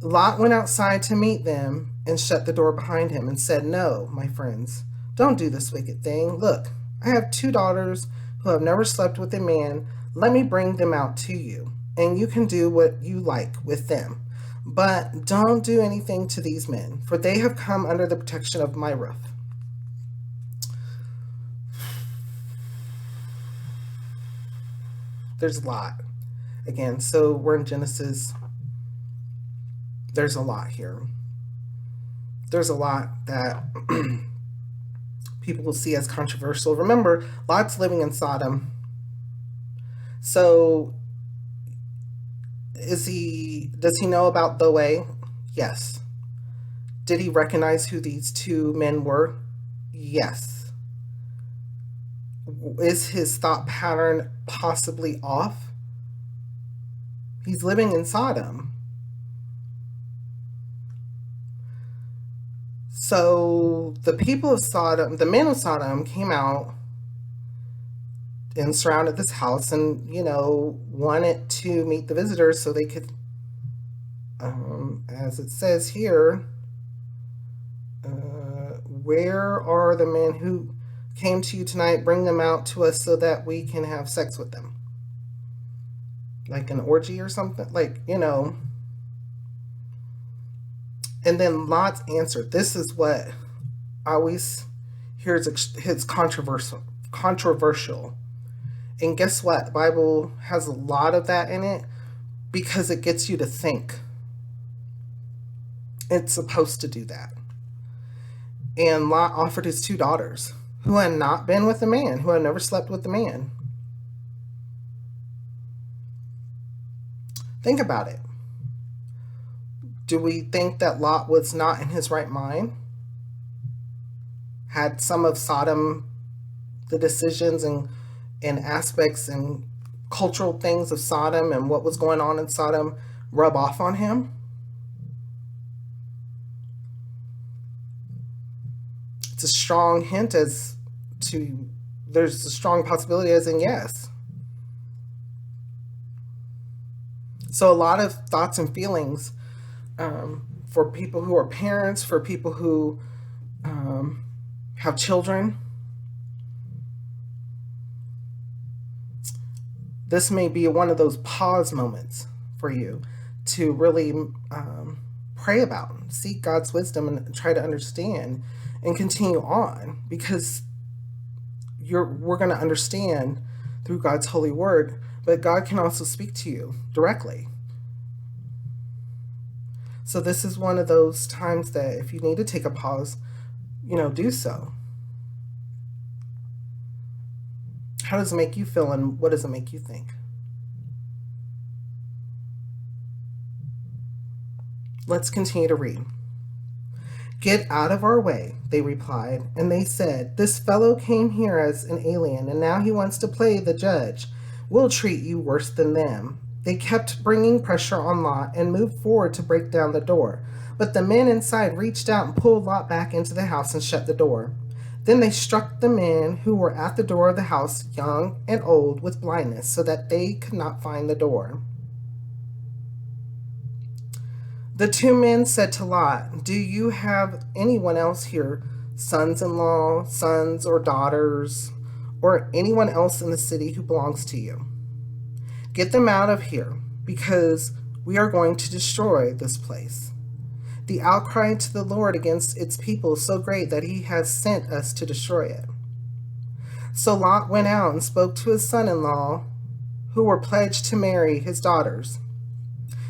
Lot went outside to meet them and shut the door behind him and said, "No, my friends, don't do this wicked thing. Look, I have 2 daughters who have never slept with a man. Let me bring them out to you, and you can do what you like with them. But don't do anything to these men, for they have come under the protection of my roof." There's a lot. Again, so we're in Genesis. There's a lot here. There's a lot that people will see as controversial. Remember, Lot's living in Sodom. So does he know about the way? Yes. Did he recognize who these 2 men were? Yes. Is his thought pattern possibly off? He's living in Sodom. So the people of Sodom, the men of Sodom, came out and surrounded this house and, wanted to meet the visitors so they could, as it says here, where are the men who came to you tonight? Bring them out to us so that we can have sex with them. Like an orgy or something, And then Lot's answer. This is what I always hear is controversial. And guess what? The Bible has a lot of that in it because it gets you to think. It's supposed to do that. And Lot offered his 2 daughters who had not been with a man, who had never slept with a man. Think about it. Do we think that Lot was not in his right mind? Had some of Sodom, the decisions and aspects and cultural things of Sodom and what was going on in Sodom rub off on him? It's a strong hint as to, there's a strong possibility as in yes. So a lot of thoughts and feelings for people who are parents, for people who have children. This may be one of those pause moments for you to really pray about, seek God's wisdom and try to understand and continue on, because we're going to understand through God's holy word, but God can also speak to you directly. So this is one of those times that if you need to take a pause, do so. How does it make you feel and what does it make you think? Let's continue to read. "Get out of our way," they replied, and they said, "This fellow came here as an alien, and now he wants to play the judge. We'll treat you worse than them." They kept bringing pressure on Lot and moved forward to break down the door. But the men inside reached out and pulled Lot back into the house and shut the door. Then they struck the men who were at the door of the house, young and old, with blindness, so that they could not find the door. The 2 men said to Lot, "Do you have anyone else here, sons-in-law, sons or daughters, or anyone else in the city who belongs to you? Get them out of here, because we are going to destroy this place. The outcry to the Lord against its people is so great that he has sent us to destroy it." So Lot went out and spoke to his son-in-law, who were pledged to marry his daughters.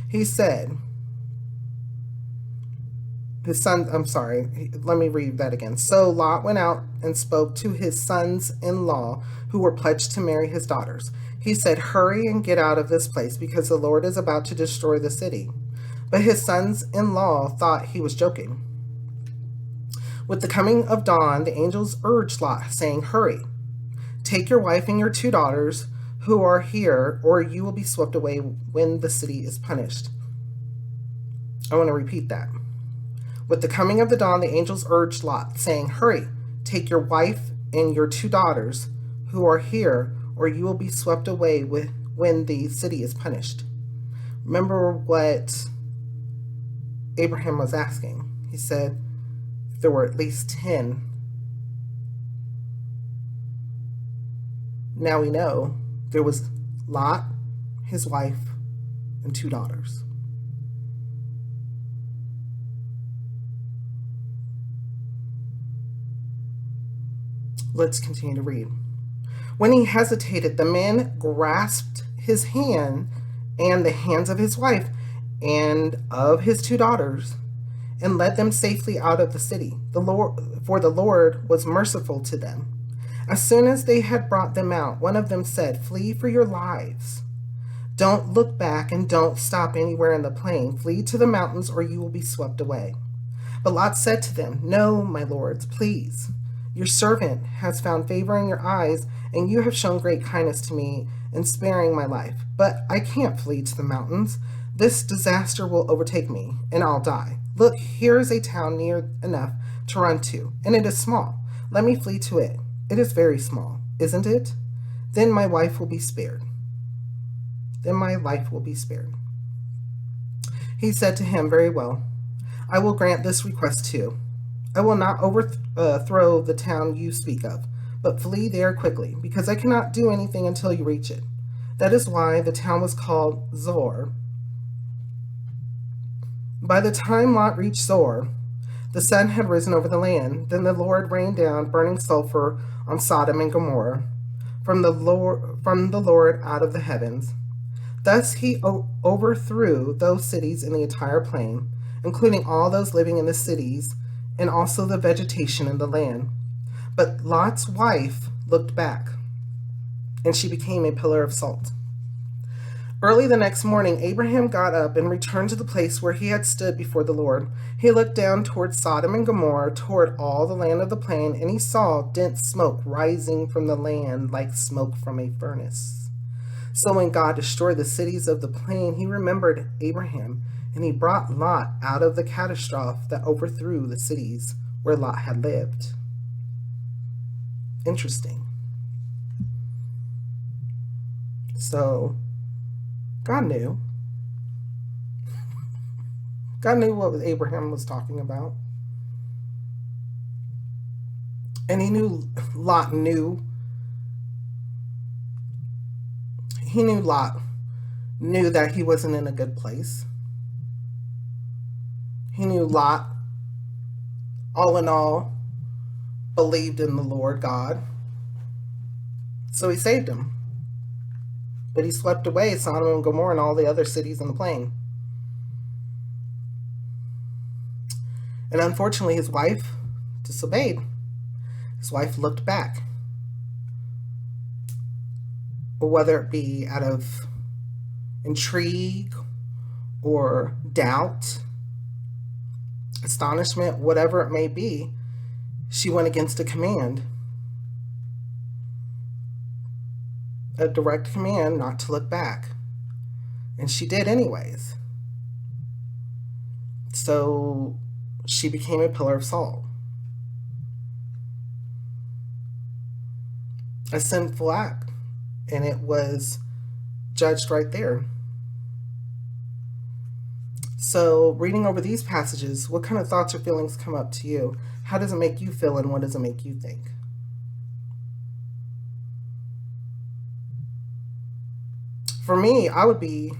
He said, let me read that again. So Lot went out and spoke to his sons-in-law, who were pledged to marry his daughters. He said, "Hurry and get out of this place, because the Lord is about to destroy the city." But his sons-in-law thought he was joking. With the coming of dawn, the angels urged Lot, saying, "Hurry, take your wife and your 2 daughters who are here, or you will be swept away when the city is punished." I want to repeat that. With the coming of the dawn, the angels urged Lot, saying, "Hurry, take your wife and your 2 daughters who are here, or you will be swept away when the city is punished." Remember what Abraham was asking. He said, if there were at least 10. Now we know there was Lot, his wife, and 2 daughters. Let's continue to read. When he hesitated, the men grasped his hand and the hands of his wife and of his 2 daughters and led them safely out of the city. For the Lord was merciful to them. As soon as they had brought them out, one of them said, "Flee for your lives. Don't look back and don't stop anywhere in the plain. Flee to the mountains or you will be swept away." But Lot said to them, "No, my lords, please. Your servant has found favor in your eyes, and you have shown great kindness to me in sparing my life. But I can't flee to the mountains. This disaster will overtake me, and I'll die. Look, here is a town near enough to run to, and it is small. Let me flee to it. It is very small, isn't it? Then my wife will be spared. He said to him, "Very well. I will grant this request too. I will not overthrow the town you speak of, but flee there quickly, because I cannot do anything until you reach it." That is why the town was called Zoar. By the time Lot reached Zoar, the sun had risen over the land. Then the Lord rained down burning sulfur on Sodom and Gomorrah from the Lord out of the heavens. Thus he overthrew those cities in the entire plain, including all those living in the cities, and also the vegetation in the land. But Lot's wife looked back, and she became a pillar of salt. Early the next morning, Abraham got up and returned to the place where he had stood before the Lord. He looked down toward Sodom and Gomorrah, toward all the land of the plain, and he saw dense smoke rising from the land like smoke from a furnace. So when God destroyed the cities of the plain, he remembered Abraham, and he brought Lot out of the catastrophe that overthrew the cities where Lot had lived. Interesting. So, God knew. God knew what Abraham was talking about. And he knew Lot knew. He knew Lot knew that he wasn't in a good place. He knew Lot, all in all, believed in the Lord God. So he saved him. But he swept away Sodom and Gomorrah and all the other cities in the plain. And unfortunately, his wife disobeyed. His wife looked back. Whether it be out of intrigue or doubt, astonishment, whatever it may be, she went against a command. A direct command not to look back. And she did anyways. So she became a pillar of salt. A sinful act. And it was judged right there. So reading over these passages, what kind of thoughts or feelings come up to you? How does it make you feel, and what does it make you think? For me, I would be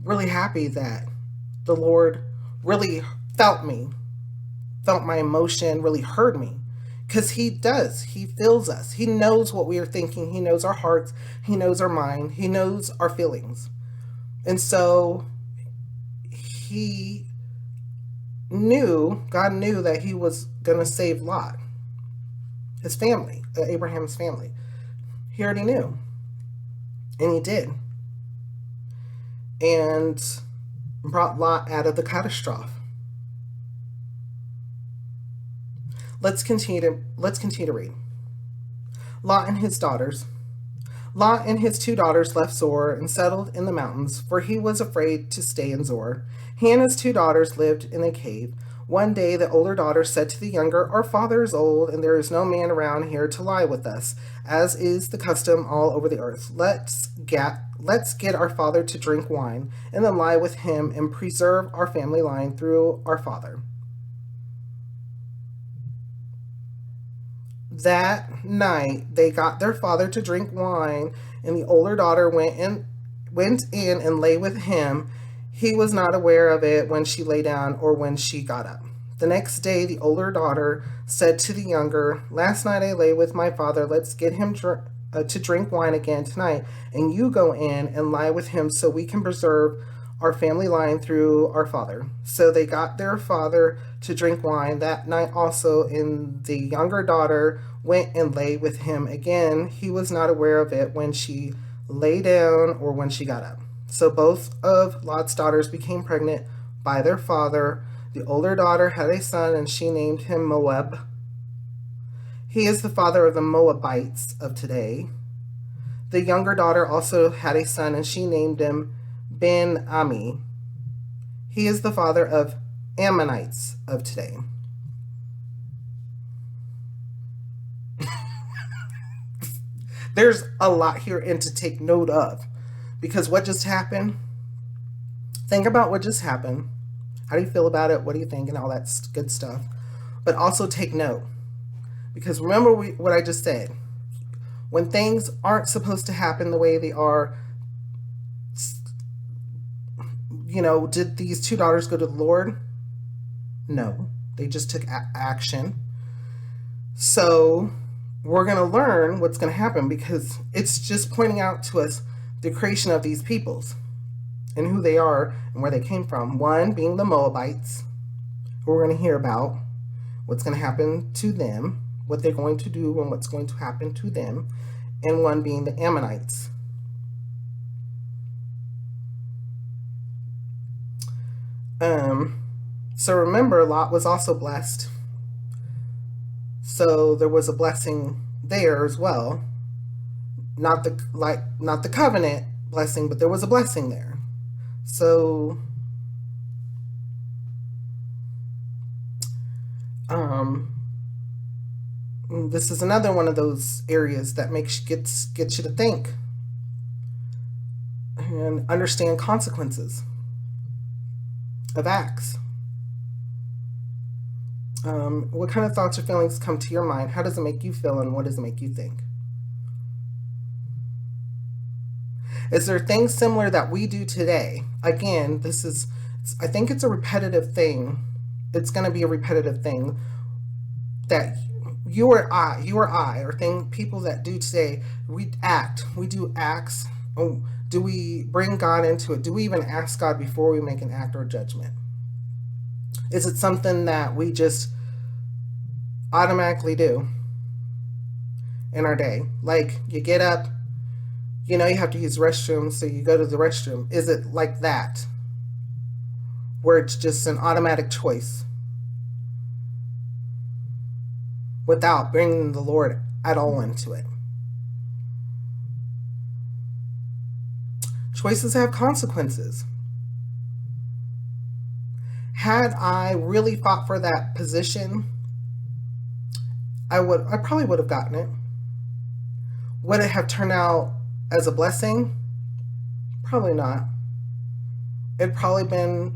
really happy that the Lord really felt me, felt my emotion, really heard me. Because he does. He feels us. He knows what we are thinking. He knows our hearts. He knows our mind. He knows our feelings. And so he knew, God knew that he was going to save Lot, his family, Abraham's family. He already knew. And he did. And brought Lot out of the catastrophe. Let's continue to read. Lot and his daughters. Lot and his 2 daughters left Zoar and settled in the mountains, for he was afraid to stay in Zoar. He and his 2 daughters lived in a cave. One day the older daughter said to the younger, "Our father is old, and there is no man around here to lie with us, as is the custom all over the earth. Let's get our father to drink wine, and then lie with him and preserve our family line through our father." That night they got their father to drink wine, and the older daughter went in and lay with him. He was not aware of it when she lay down or when she got up. The next day the older daughter said to the younger, "Last night I lay with my father. Let's get him to drink wine again tonight, and you go in and lie with him so we can preserve our family line through our father." So they got their father to drink wine that night also, and the younger daughter went and lay with him again. He was not aware of it when she lay down or when she got up. So both of Lot's daughters became pregnant by their father. The older daughter had a son, and she named him Moab. He is the father of the Moabites of today. The younger daughter also had a son, and she named him Ben-Ami. He is the father of Ammonites of today. There's a lot here and to take note of, because what just happened, think about what just happened. How do you feel about it? What do you think? And all that good stuff. But also take note, because remember what I just said. When things aren't supposed to happen the way they are, did these two daughters go to the Lord? No, they just took action. So we're going to learn what's going to happen, because it's just pointing out to us the creation of these peoples and who they are and where they came from. One being the Moabites, who we're going to hear about what's going to happen to them, what they're going to do and what's going to happen to them, and one being the Ammonites. So remember, Lot was also blessed. So there was a blessing there as well. Not the covenant blessing, but there was a blessing there. So this is another one of those areas that gets you to think and understand consequences of acts. What kind of thoughts or feelings come to your mind? How does it make you feel, and what does it make you think? Is there things similar that we do today? Again, I think it's a repetitive thing. It's going to be a repetitive thing that you or I, or people that do today, we do acts. Oh, do we bring God into it? Do we even ask God before we make an act or judgment? Is it something that we just automatically do in our day? Like, you get up, you have to use the restroom, so you go to the restroom. Is it like that, where it's just an automatic choice without bringing the Lord at all into it? Choices have consequences. Had I really fought for that position, I probably would have gotten it. Would it have turned out as a blessing? Probably not. It'd probably been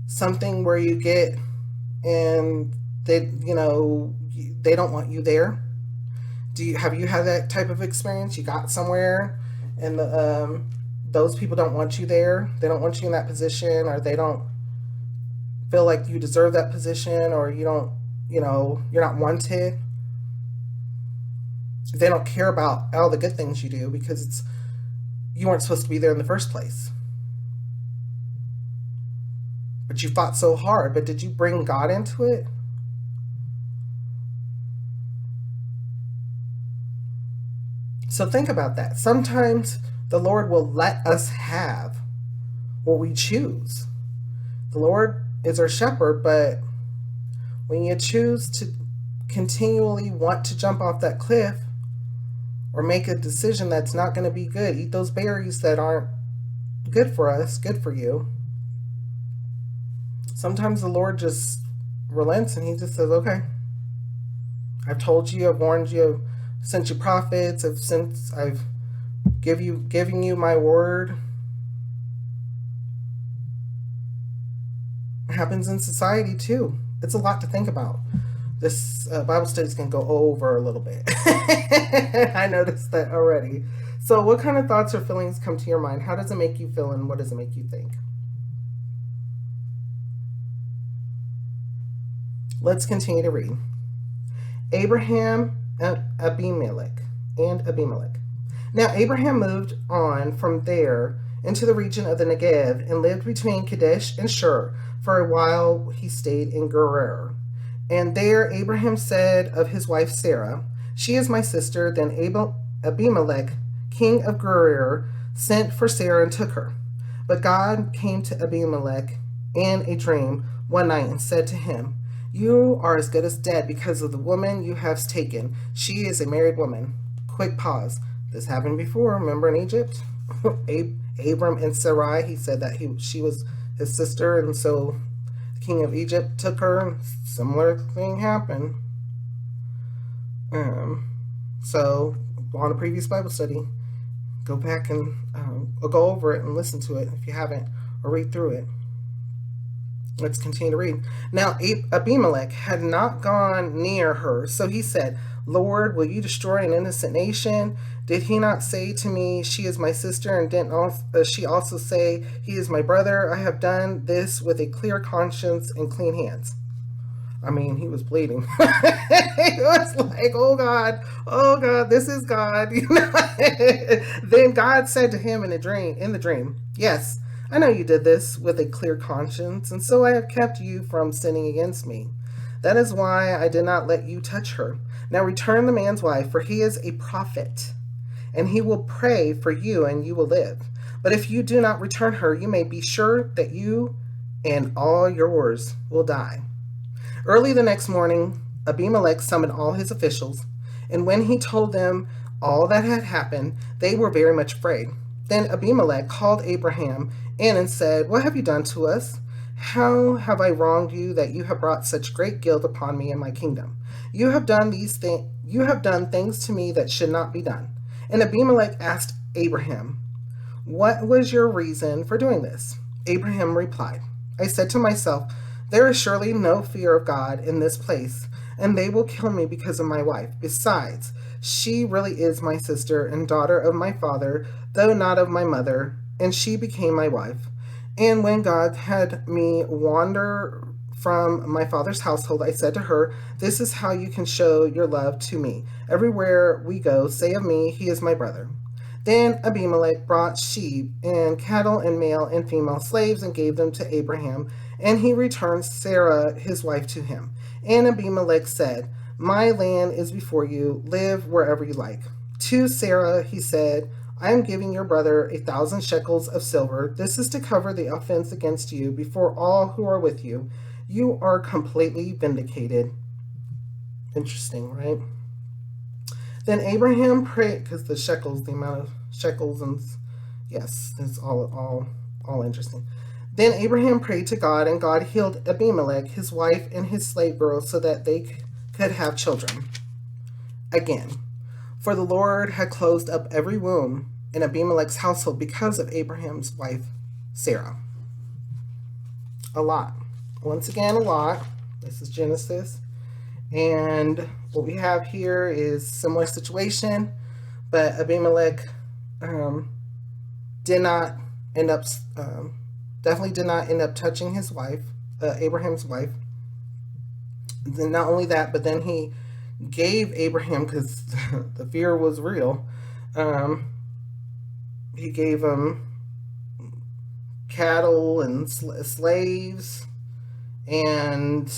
something where you get and they don't want you there. Have you had that type of experience? You got somewhere and those people don't want you there. They don't want you in that position, or they don't feel like you deserve that position, or you're not wanted. They don't care about all the good things you do because you weren't supposed to be there in the first place. But you fought so hard, but did you bring God into it? So think about that. Sometimes the Lord will let us have what we choose. The Lord is our shepherd, but when you choose to continually want to jump off that cliff or make a decision that's not going to be good, eat those berries that aren't good for us, good for you, Sometimes the Lord just relents and he just says, okay, I've told you, I've warned you, I've sent you prophets, I've giving you my word. It happens in society too. It's a lot to think about. This Bible study is going to go over a little bit. I noticed that already. So what kind of thoughts or feelings come to your mind? How does it make you feel, and what does it make you think? Let's continue to read. Abraham and Abimelech. Now Abraham moved on from there into the region of the Negev and lived between Kadesh and Shur. For a while he stayed in Gerar. And there Abraham said of his wife Sarah, "She is my sister." Then Abimelech, king of Gerar, sent for Sarah and took her. But God came to Abimelech in a dream one night and said to him, "You are as good as dead because of the woman you have taken. She is a married woman." Quick pause. This happened before. Remember in Egypt? Abram and Sarai, he said that she was his sister, and so the king of Egypt took her. Similar thing happened. So on a previous Bible study, go back and go over it and listen to it if you haven't, or read through it. Let's continue to read. Now Abimelech had not gone near her, so he said, "Lord, will you destroy an innocent nation? Did he not say to me, 'She is my sister,' and didn't she also say, 'He is my brother'? I have done this with a clear conscience and clean hands." I mean, he was bleeding. He was like, oh God, this is God. Then God said to him in the dream, "Yes, I know you did this with a clear conscience, and so I have kept you from sinning against me. That is why I did not let you touch her. Now return the man's wife, for he is a prophet, and he will pray for you, and you will live. But if you do not return her, you may be sure that you and all yours will die." Early the next morning, Abimelech summoned all his officials, and when he told them all that had happened, they were very much afraid. Then Abimelech called Abraham in and said, "What have you done to us? How have I wronged you that you have brought such great guilt upon me and my kingdom? You have done things to me that should not be done." And Abimelech asked Abraham, "What was your reason for doing this?" Abraham replied, "I said to myself, 'There is surely no fear of God in this place, and they will kill me because of my wife. Besides, she really is my sister and daughter of my father, though not of my mother, and she became my wife. And when God had me wander from my father's household, I said to her, "This is how you can show your love to me. Everywhere we go, say of me, 'He is my brother.'" Then Abimelech brought sheep and cattle and male and female slaves and gave them to Abraham, and he returned Sarah his wife to him. And Abimelech said, "My land is before you, live wherever you like." To Sarah he said, "I am giving your brother 1,000 shekels of silver. This is to cover the offense against you before all who are with you. You are completely vindicated." Interesting, right? Then Abraham prayed, because the shekels, the amount of shekels, and yes, it's all interesting. Then Abraham prayed to God, and God healed Abimelech, his wife, and his slave girls so that they could have children again. For the Lord had closed up every womb in Abimelech's household because of Abraham's wife, Sarah. A lot. Once again, a lot. This is Genesis. And what we have here is similar situation, but Abimelech definitely did not end up touching his wife, Abraham's wife. Then not only that, but then he gave Abraham, because the fear was real, he gave him cattle and slaves, and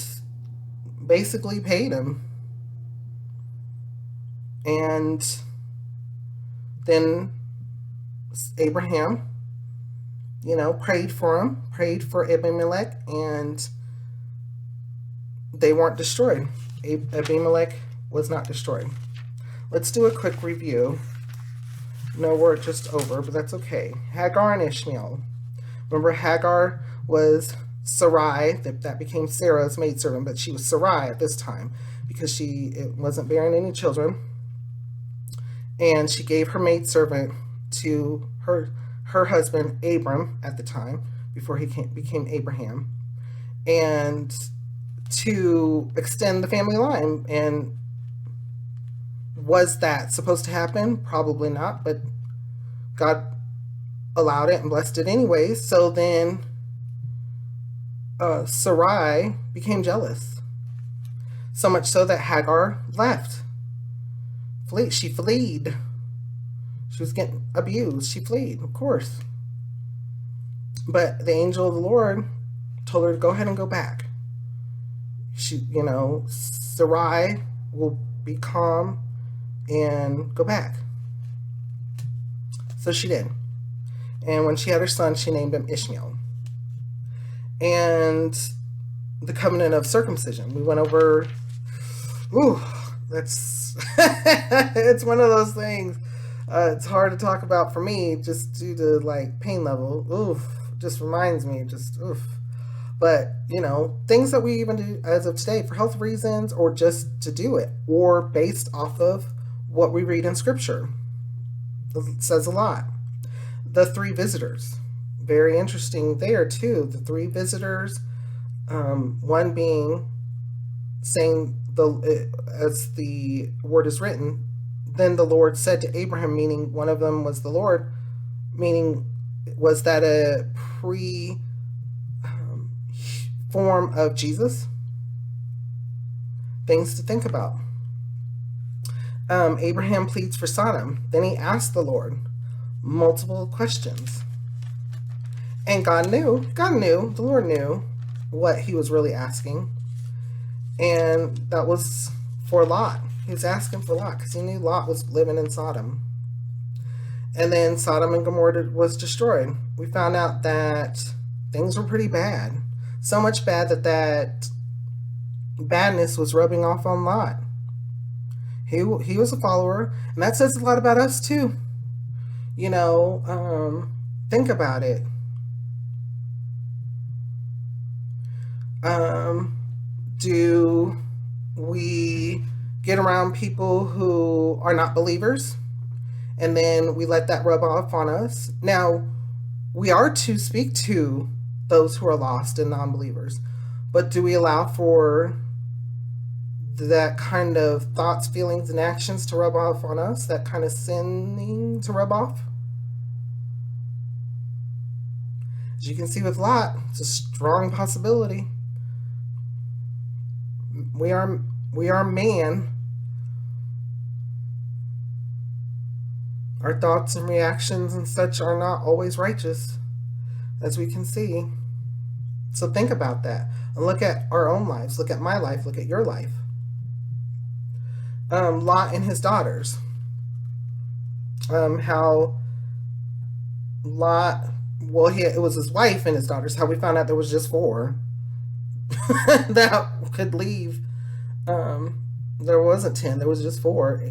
basically paid him. And then Abraham, prayed for Abimelech, and they weren't destroyed. Abimelech was not destroyed. Let's do a quick review. No, we're just over, but that's okay. Haggar and Ishmael. Remember, Haggar was Sarai, that became Sarah's maidservant, but she was Sarai at this time because she wasn't bearing any children. And she gave her maidservant to her husband Abram at the time, before he became Abraham, and to extend the family line. And was that supposed to happen? Probably not, but God allowed it and blessed it anyways. So then Sarai became jealous, so much so that Haggar left. She fled. She was getting abused. She fled, of course. But the angel of the Lord told her to go ahead and go back. Sarai will be calm and go back. So she did. And when she had her son, she named him Ishmael. And the covenant of circumcision, we went over. Ooh, that's it's one of those things. It's hard to talk about for me, just due to like pain level. Oof, just reminds me, just oof. But things that we even do as of today for health reasons, or just to do it, or based off of what we read in Scripture. It says a lot. The 3 visitors, very interesting there too. The 3 visitors, one being saying as the word is written, then the Lord said to Abraham, meaning one of them was the Lord, meaning was that a form of Jesus? Things to think about. Abraham pleads for Sodom. Then he asked the Lord multiple questions. And the Lord knew what he was really asking. And that was for Lot. He was asking for Lot because he knew Lot was living in Sodom. And then Sodom and Gomorrah was destroyed. We found out that things were pretty bad. So much bad that badness was rubbing off on Lot. He was a follower, and that says a lot about us too. Think about it. Do we get around people who are not believers, and then we let that rub off on us? Now, we are to speak to those who are lost and non-believers, but do we allow for that kind of thoughts, feelings, and actions to rub off on us, that kind of sinning to rub off? As you can see with Lot, it's a strong possibility. We are man. Our thoughts and reactions and such are not always righteous, as we can see. So think about that. And look at our own lives. Look at my life. Look at your life. Lot and his daughters. How Lot, it was his wife and his daughters. How we found out there was just 4 that could leave. There wasn't 10. There was just 4.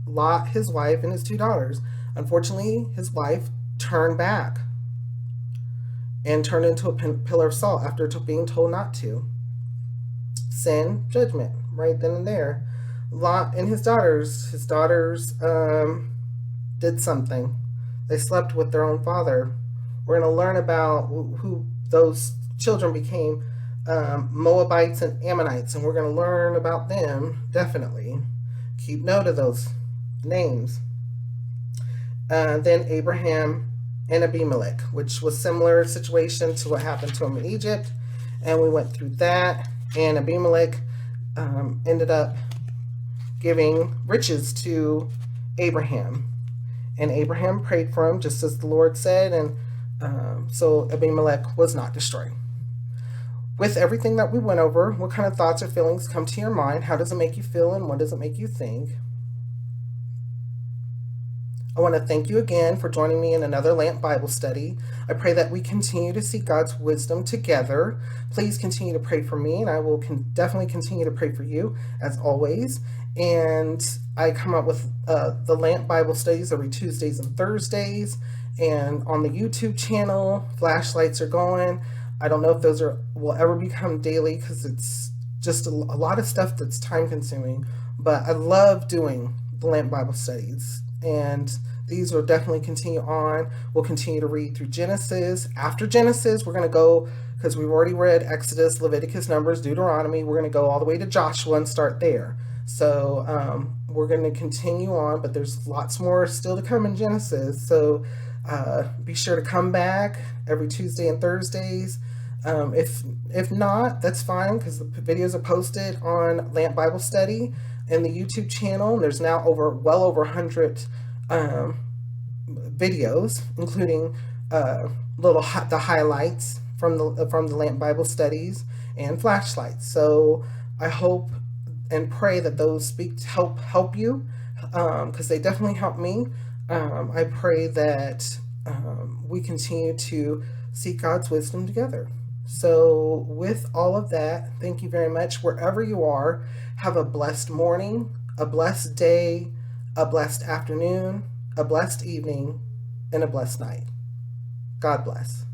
Lot, his wife, and his 2 daughters. Unfortunately, his wife turned back and turned into a pillar of salt after being told not to. Sin, judgment, right then and there. Lot and his daughters did something. They slept with their own father. We're going to learn about who those children became, Moabites and Ammonites, and we're going to learn about them, definitely. Keep note of those names. Then Abraham and Abimelech, which was similar situation to what happened to him in Egypt, and we went through that. And Abimelech ended up giving riches to Abraham, and Abraham prayed for him just as the Lord said, and so Abimelech was not destroyed. With everything that we went over, what kind of thoughts or feelings come to your mind? How does it make you feel, and what does it make you think? I want to thank you again for joining me in another Lamp Bible study. I pray that we continue to seek God's wisdom together. Please continue to pray for me, and I will definitely continue to pray for you, as always. And I come up with the Lamp Bible studies every Tuesdays and Thursdays. And on the YouTube channel, flashlights are going. I don't know if those are will ever become daily because it's just a lot of stuff that's time consuming. But I love doing the Lamp Bible studies, and these will definitely continue on. We'll continue to read through Genesis. After Genesis, we're going to go, because we've already read Exodus, Leviticus, Numbers, Deuteronomy. We're going to go all the way to Joshua and start there. So we're going to continue on, but there's lots more still to come in Genesis. So be sure to come back every Tuesday and Thursdays. If not, that's fine, because the videos are posted on Lamp Bible Study and the YouTube channel. And there's now well over 100 videos, including the highlights from the Lamp Bible Studies and flashlights. So I hope and pray that those speak to help you, because they definitely help me. I pray that we continue to seek God's wisdom together. So with all of that, thank you very much. Wherever you are, have a blessed morning, a blessed day, a blessed afternoon, a blessed evening, and a blessed night. God bless.